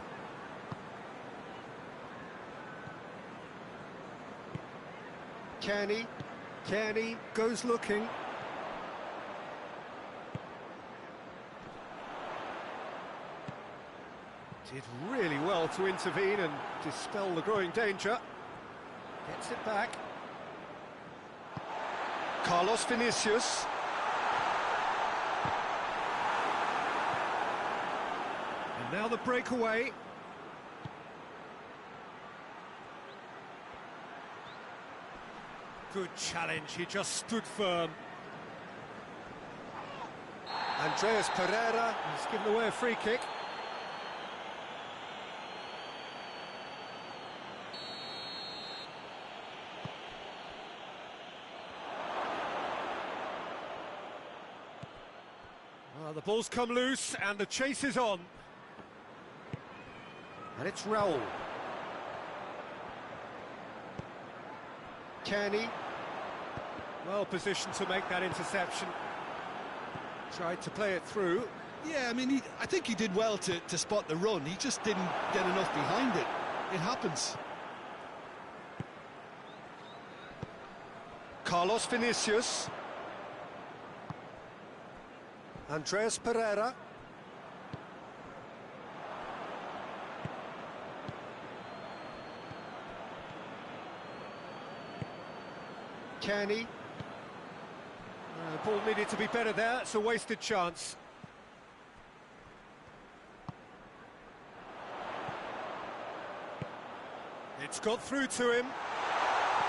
Kenny goes looking. Did really well to intervene and dispel the growing danger. Gets it back. Carlos Vinicius. And now the breakaway. Good challenge, he just stood firm. Andreas Pereira has given away a free kick. The ball's come loose and the chase is on. And it's Raul. Kenny, well positioned to make that interception. Tried to play it through. Yeah, I mean, I think he did well to spot the run. He just didn't get enough behind it. It happens. Carlos Vinicius. Andreas Pereira. Kenny. The ball needed to be better there. It's a wasted chance. It's got through to him.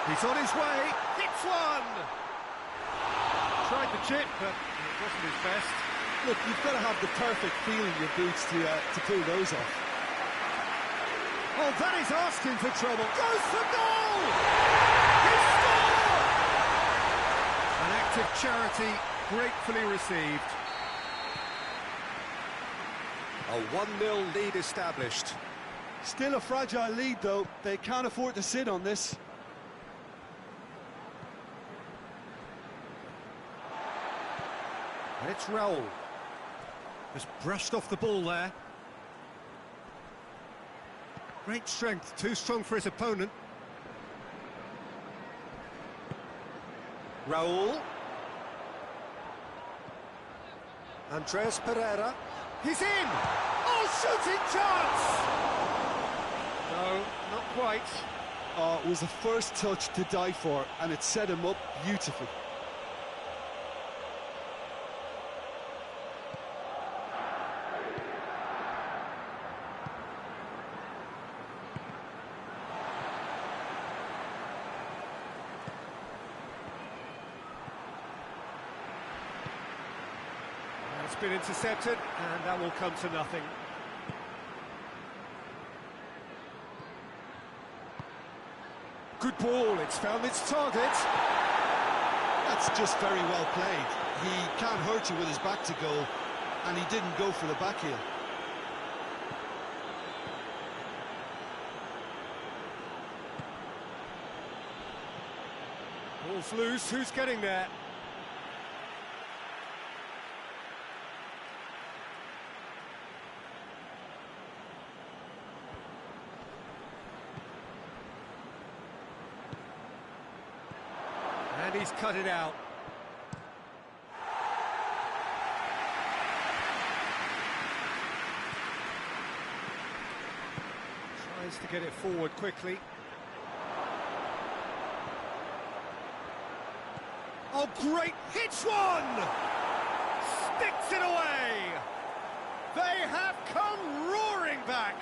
He's on his way. Hits one. Tried the chip, but it wasn't his best. Look, you've got to have the perfect feel in your boots to pull those off. Oh, that is asking for trouble. Goes for goal! He scored! An act of charity gratefully received. A 1-0 lead established. Still a fragile lead, though. They can't afford to sit on this. And it's Raul. Just brushed off the ball there. Great strength, too strong for his opponent. Raul. Andreas Pereira. He's in! Oh, shooting chance! No, not quite. Oh, it was the first touch to die for, and it set him up beautifully. It's been intercepted, and that will come to nothing. Good ball, it's found its target. That's just very well played. He can't hurt you with his back to goal, and he didn't go for the back heel. Ball's loose, who's getting there? And he's cut it out. Tries to get it forward quickly. Oh, great, hits one! Sticks it away! They have come roaring back!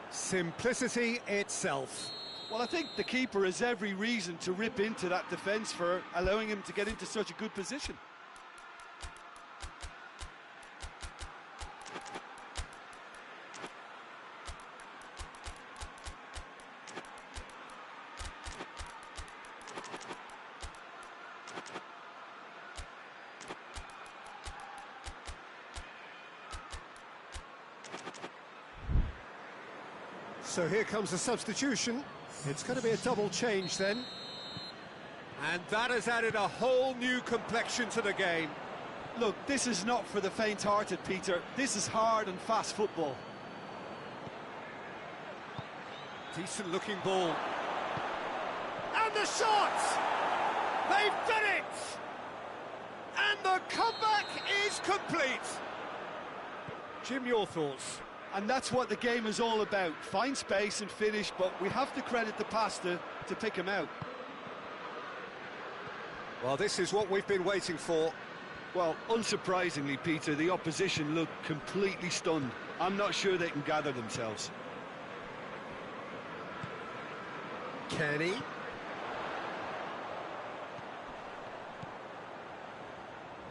Simplicity itself. Well, I think the keeper has every reason to rip into that defence for allowing him to get into such a good position. So here comes the substitution. It's going to be a double change then. And that has added a whole new complexion to the game. Look, this is not for the faint-hearted, Peter. This is hard and fast football. Decent looking ball. And the shot! They've done it! And the comeback is complete. Jim, your thoughts? And that's what the game is all about. Find space and finish, but we have to credit the passer to pick him out. Well, this is what we've been waiting for. Well, unsurprisingly, Peter, the opposition look completely stunned. I'm not sure they can gather themselves. Kenny.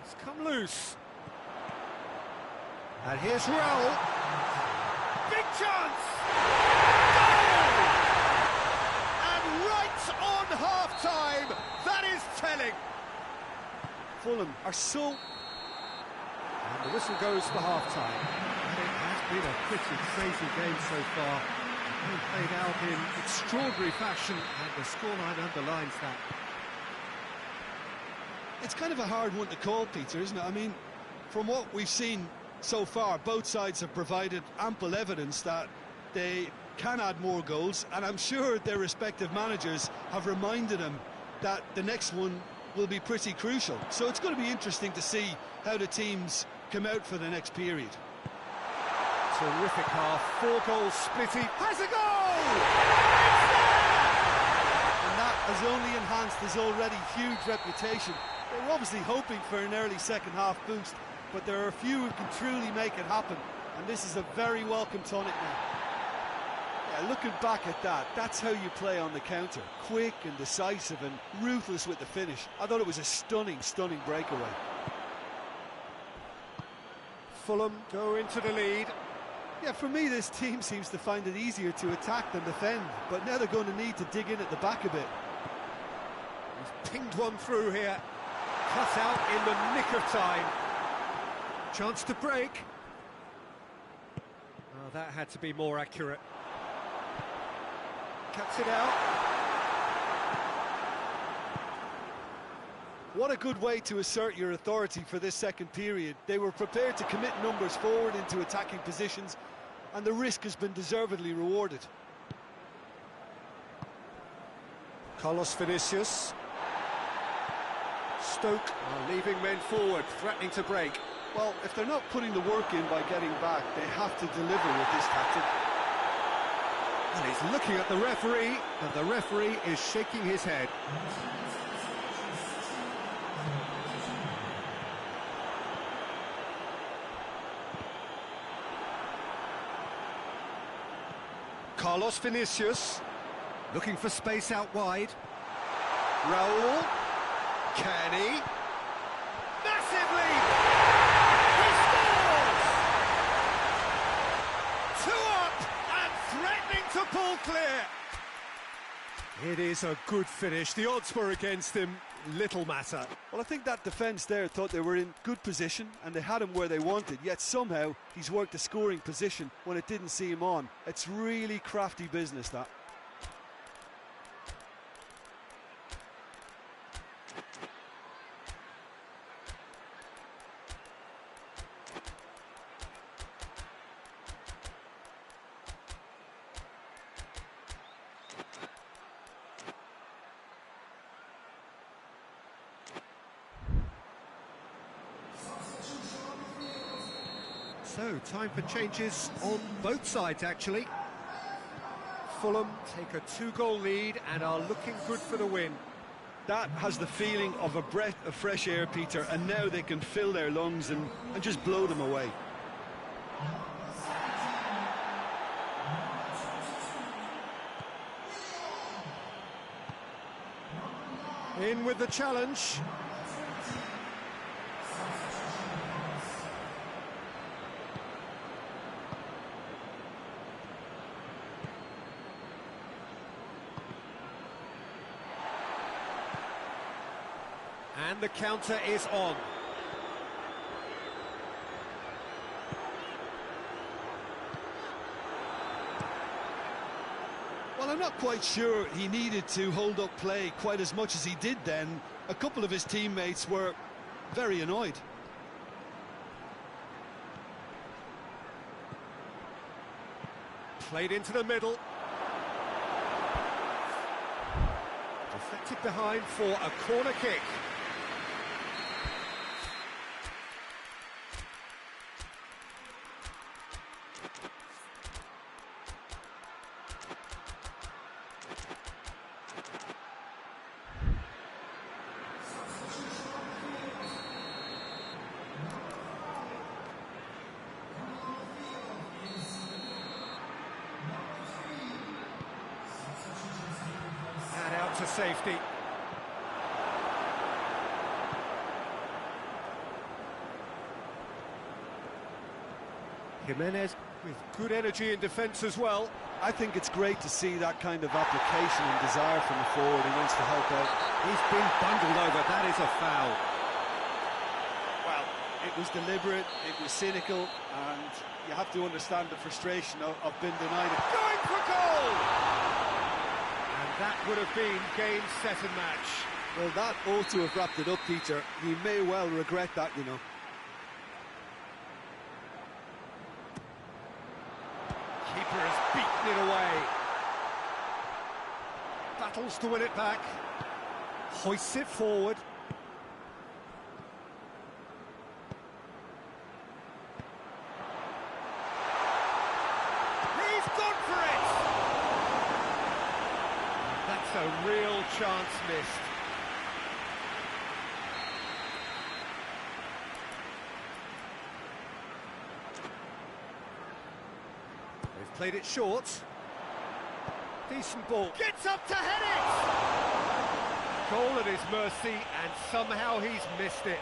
It's come loose. And here's Raul. Big chance! Goal! And right on half-time, that is telling. Fulham are so... And the whistle goes for half-time. It has been a pretty crazy game so far. It played out in extraordinary fashion, and the scoreline underlines that. It's kind of a hard one to call, Peter, isn't it? I mean, from what we've seen so far, both sides have provided ample evidence that they can add more goals, and I'm sure their respective managers have reminded them that the next one will be pretty crucial. So it's going to be interesting to see how the teams come out for the next period. Terrific half, 4 goals splitty, has a goal! And that has only enhanced his already huge reputation. They were obviously hoping for an early second half boost, but there are a few who can truly make it happen, and this is a very welcome tonic now. Yeah, looking back at that, that's how you play on the counter. Quick and decisive and ruthless with the finish. I thought it was a stunning, stunning breakaway. Fulham go into the lead. Yeah, for me, this team seems to find it easier to attack than defend, but now they're going to need to dig in at the back a bit. He's pinged one through here. Cut out in the nick of time. Chance to break. Oh, that had to be more accurate. Cuts it out. What a good way to assert your authority for this second period. They were prepared to commit numbers forward into attacking positions, and the risk has been deservedly rewarded. Carlos Vinicius. Stoke are leaving men forward, threatening to break. Well, if they're not putting the work in by getting back, they have to deliver with this tactic. And he's looking at the referee, and the referee is shaking his head. Carlos Vinicius, looking for space out wide. Raul, Kenny, massive lead! He scores! 2 up and threatening to pull clear. It is a good finish. The odds were against him. Little matter. Well, I think that defence there thought they were in good position and they had him where they wanted, yet somehow he's worked a scoring position when it didn't see him on. It's really crafty business, that. So, time for changes on both sides, actually. Fulham take a 2-goal lead and are looking good for the win. That has the feeling of a breath of fresh air, Peter, and now they can fill their lungs and just blow them away. In with the challenge. And the counter is on. Well, I'm not quite sure he needed to hold up play quite as much as he did then. A couple of his teammates were very annoyed. Played into the middle. Deflected behind for a corner kick. And out to safety. Jimenez with good energy in defence as well. I think it's great to see that kind of application and desire from the forward. He wants to help out. He's been bundled over, that is a foul. Well, it was deliberate, it was cynical, and you have to understand the frustration of being denied it. Going for goal! And that would have been game, set and match. Well, that ought to have wrapped it up, Peter. He may well regret that, you know. Keeper has beaten it away. Battles to win it back. Hoists it forward. He's gone for it! That's a real chance missed. They've played it short. Decent ball. Gets up to head it! Goal at his mercy, and somehow he's missed it.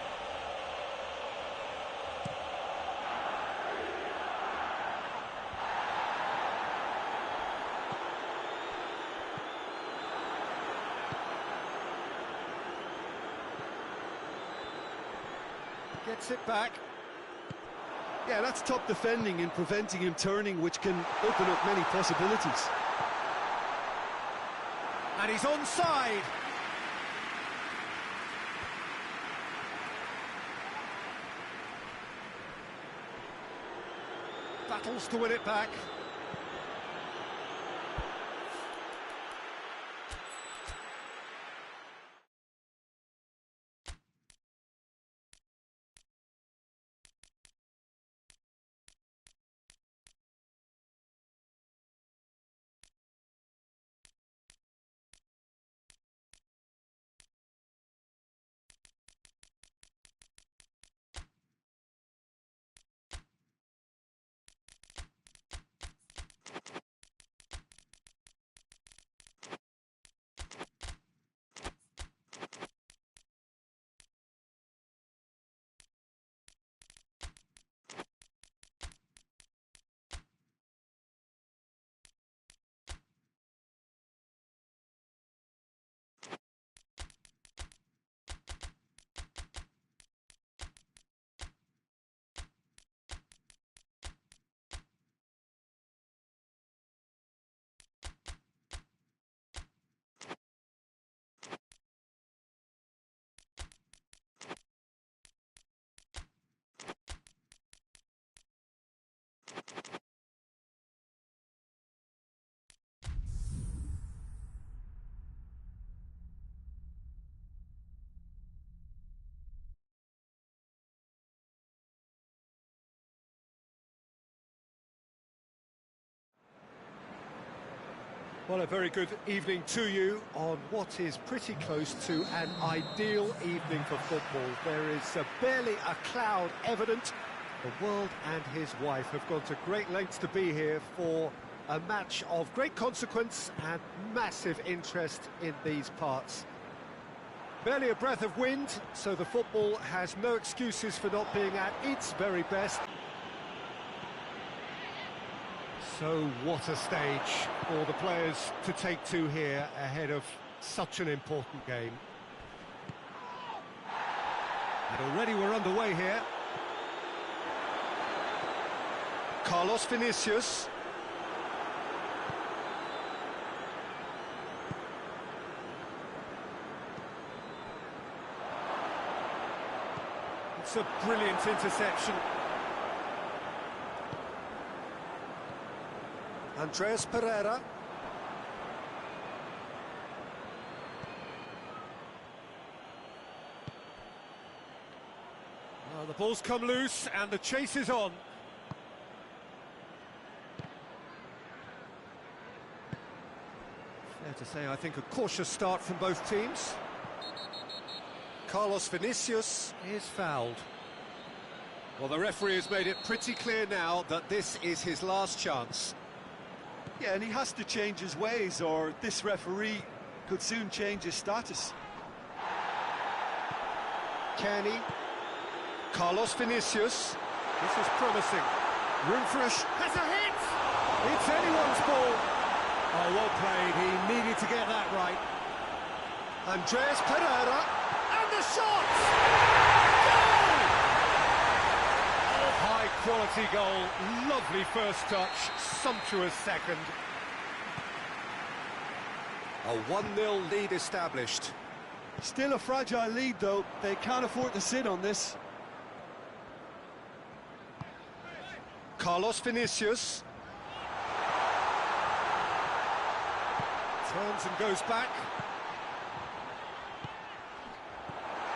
Gets it back. Yeah, that's top defending and preventing him turning, which can open up many possibilities. And he's onside. Battles to win it back. Well, a very good evening to you on what is pretty close to an ideal evening for football. There is barely a cloud evident. The world and his wife have gone to great lengths to be here for a match of great consequence and massive interest in these parts. Barely a breath of wind, so the football has no excuses for not being at its very best. So what a stage for the players to take to here ahead of such an important game. And already we're underway here. Carlos Vinicius. It's a brilliant interception. Andreas Pereira. Well, the ball's come loose and the chase is on. Fair to say, I think, a cautious start from both teams. Carlos Vinicius is fouled. Well, the referee has made it pretty clear now that this is his last chance. Yeah, and he has to change his ways, or this referee could soon change his status. Kenny. Carlos Vinicius. This is promising. Room for a has a hit! It's anyone's ball. Oh, well played. He needed to get that right. Andreas Pereira. And the shot! Goal! High-quality goal. Lovely first touch. Sumptuous second. A 1-0 lead established. Still a fragile lead, though. They can't afford to sit on this. Carlos Vinicius. Turns and goes back.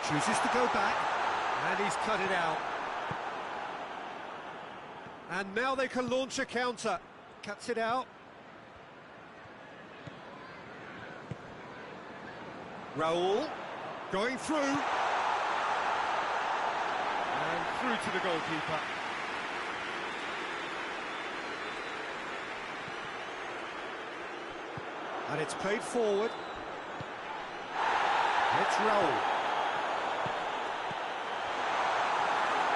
Chooses to go back. And he's cut it out. And now they can launch a counter. Cuts it out. Raul. Going through. And through to the goalkeeper. And it's played forward. It's Raul.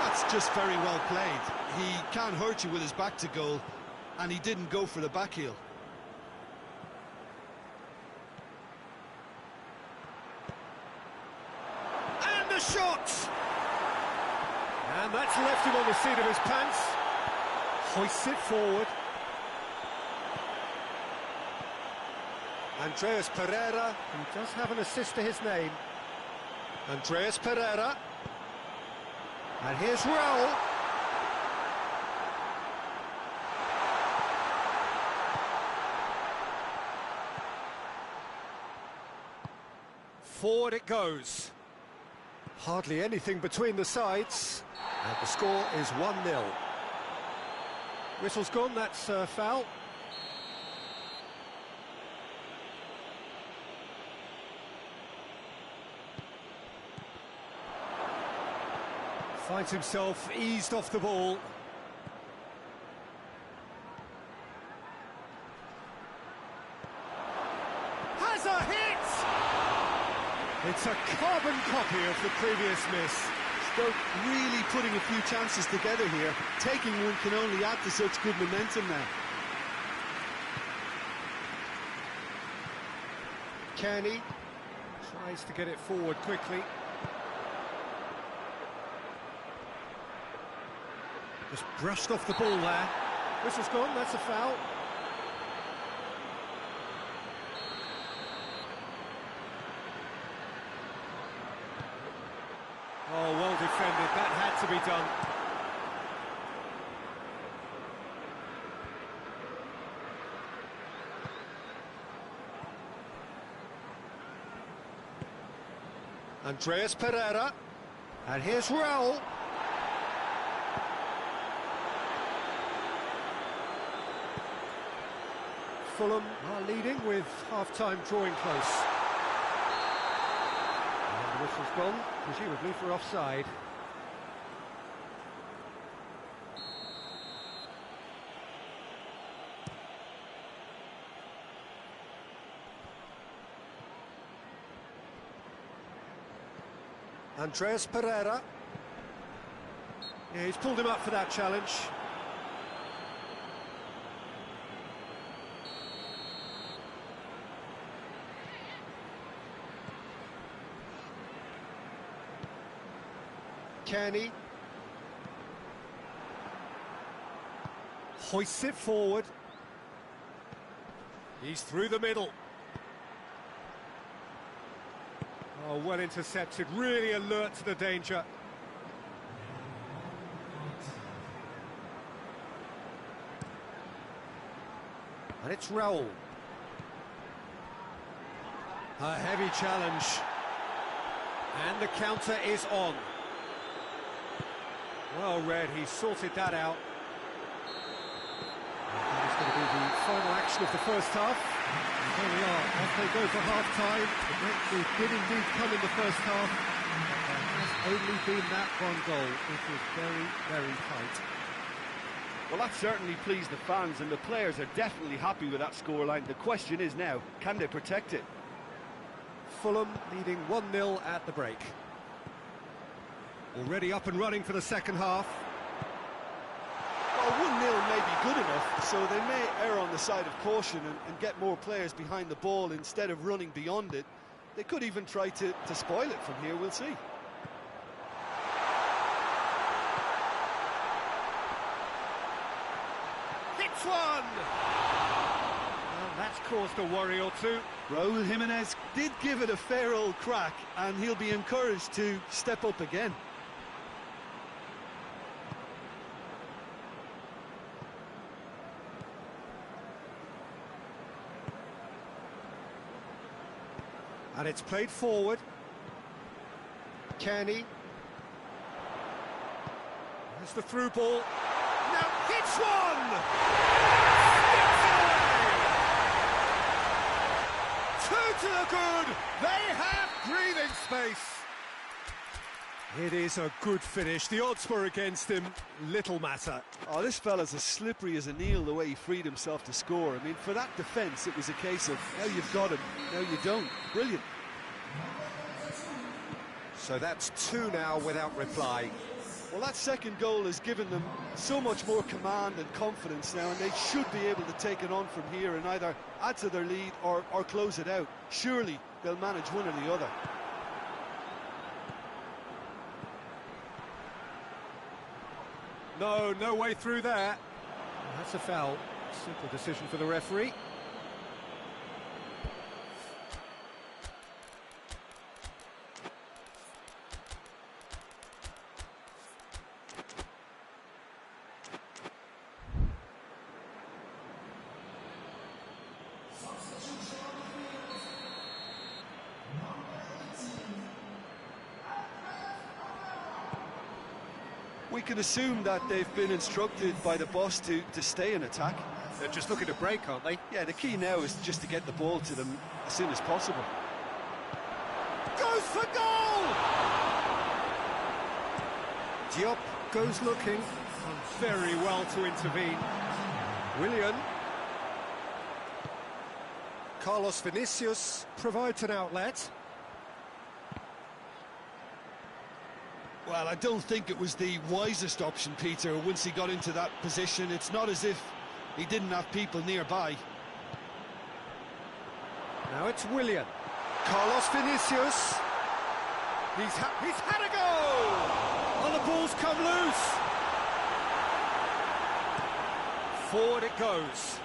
That's just very well played. He can't hurt you with his back to goal, and he didn't go for the back heel. And the shot! And that's left him on the seat of his pants. Hoists it forward. Andreas Pereira, who does have an assist to his name. Andreas Pereira. And here's Raul. Forward it goes. Hardly anything between the sides. And the score is 1-0. Whistle's gone, that's a foul. Finds himself eased off the ball. Has a hit! It's a carbon copy of the previous miss. Stoke really putting a few chances together here. Taking one can only add to such good momentum now. Kenny tries to get it forward quickly. Just brushed off the ball there. Whistle's gone, that's a foul. Oh, well defended, that had to be done. Andreas Pereira. And here's Raul. Fulham are leading with half-time drawing close. And the whistle's gone, presumably for offside. Andreas Pereira. Yeah, he's pulled him up for that challenge. Kenny hoists it forward. He's through the middle. Oh, well intercepted, really alert to the danger. And it's Raul. A heavy challenge. And the counter is on. Well read, he sorted that out. That is going to be the final action of the first half. And there we are, off they go for half-time. The breakthrough did indeed come in the first half. But there has only been that one goal. It was very, very tight. Well, that certainly pleased the fans, and the players are definitely happy with that scoreline. The question is now, can they protect it? Fulham leading 1-0 at the break. Already up and running for the second half. Well, 1-0 may be good enough, so they may err on the side of caution and get more players behind the ball instead of running beyond it. They could even try to spoil it from here, we'll see. Hits one! Well, that's caused a worry or two. Raul Jimenez did give it a fair old crack, and he'll be encouraged to step up again. And it's played forward. Kenny. There's the through ball. Now hits one! Two to the good! They have breathing space! It is a good finish. The odds were against him. Little matter. Oh, this fella's as slippery as an eel the way he freed himself to score. I mean, for that defence, it was a case of, now you've got him, now you don't. Brilliant. So that's two now without reply. Well, that second goal has given them so much more command and confidence now, and they should be able to take it on from here and either add to their lead or close it out. Surely they'll manage one or the other. No way through there. That's a foul. Simple decision for the referee. We can assume that they've been instructed by the boss to stay in attack. They're just looking to break, aren't they? Yeah, the key now is just to get the ball to them as soon as possible. Goes for goal! Diop goes looking, and very well to intervene. Willian. Carlos Vinicius provides an outlet. Well, I don't think it was the wisest option, Peter, once he got into that position. It's not as if he didn't have people nearby. Now it's Willian. Carlos Vinicius. He's had a go! Oh, the ball's come loose! Forward it goes.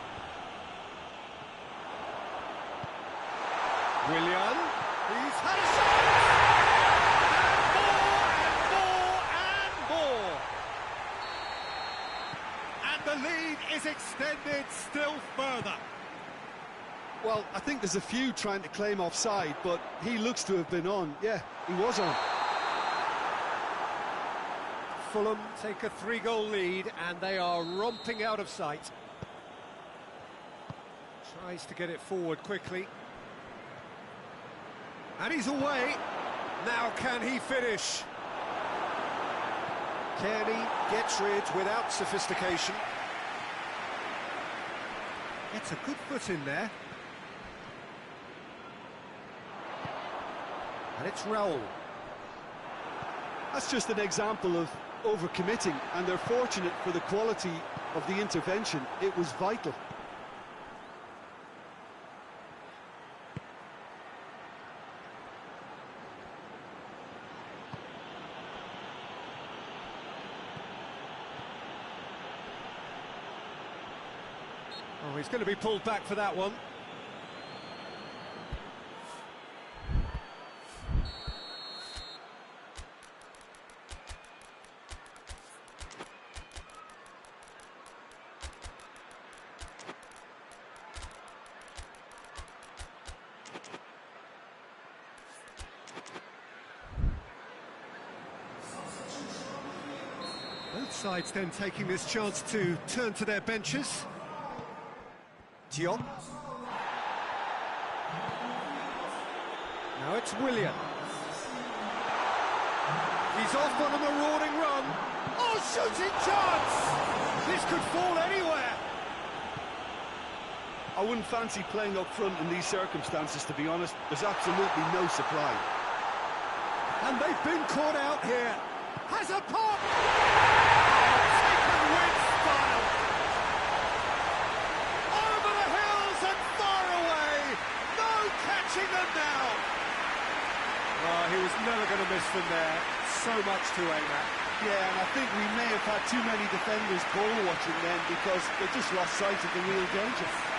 Willian. He's had a shot! The lead is extended still further. Well, I think there's a few trying to claim offside, but he looks to have been on. Yeah, he was on. Fulham take a 3-goal lead, and they are romping out of sight. Tries to get it forward quickly. And he's away. Now can he finish? Kearney gets rid without sophistication. Gets a good foot in there. And it's Raul. That's just an example of overcommitting, and they're fortunate for the quality of the intervention. It was vital. Oh, he's going to be pulled back for that one. Both sides then taking this chance to turn to their benches. Dion. Now it's Willian. He's off on a marauding run. Oh, shooting chance! This could fall anywhere. I wouldn't fancy playing up front in these circumstances, to be honest. There's absolutely no supply. And they've been caught out here. Has a pop! Taken with style. Over the hills and far away. No catching them now. Oh, he was never going to miss them there. So much to aim at. Yeah, and I think we may have had too many defenders ball watching then, because they just lost sight of the real danger.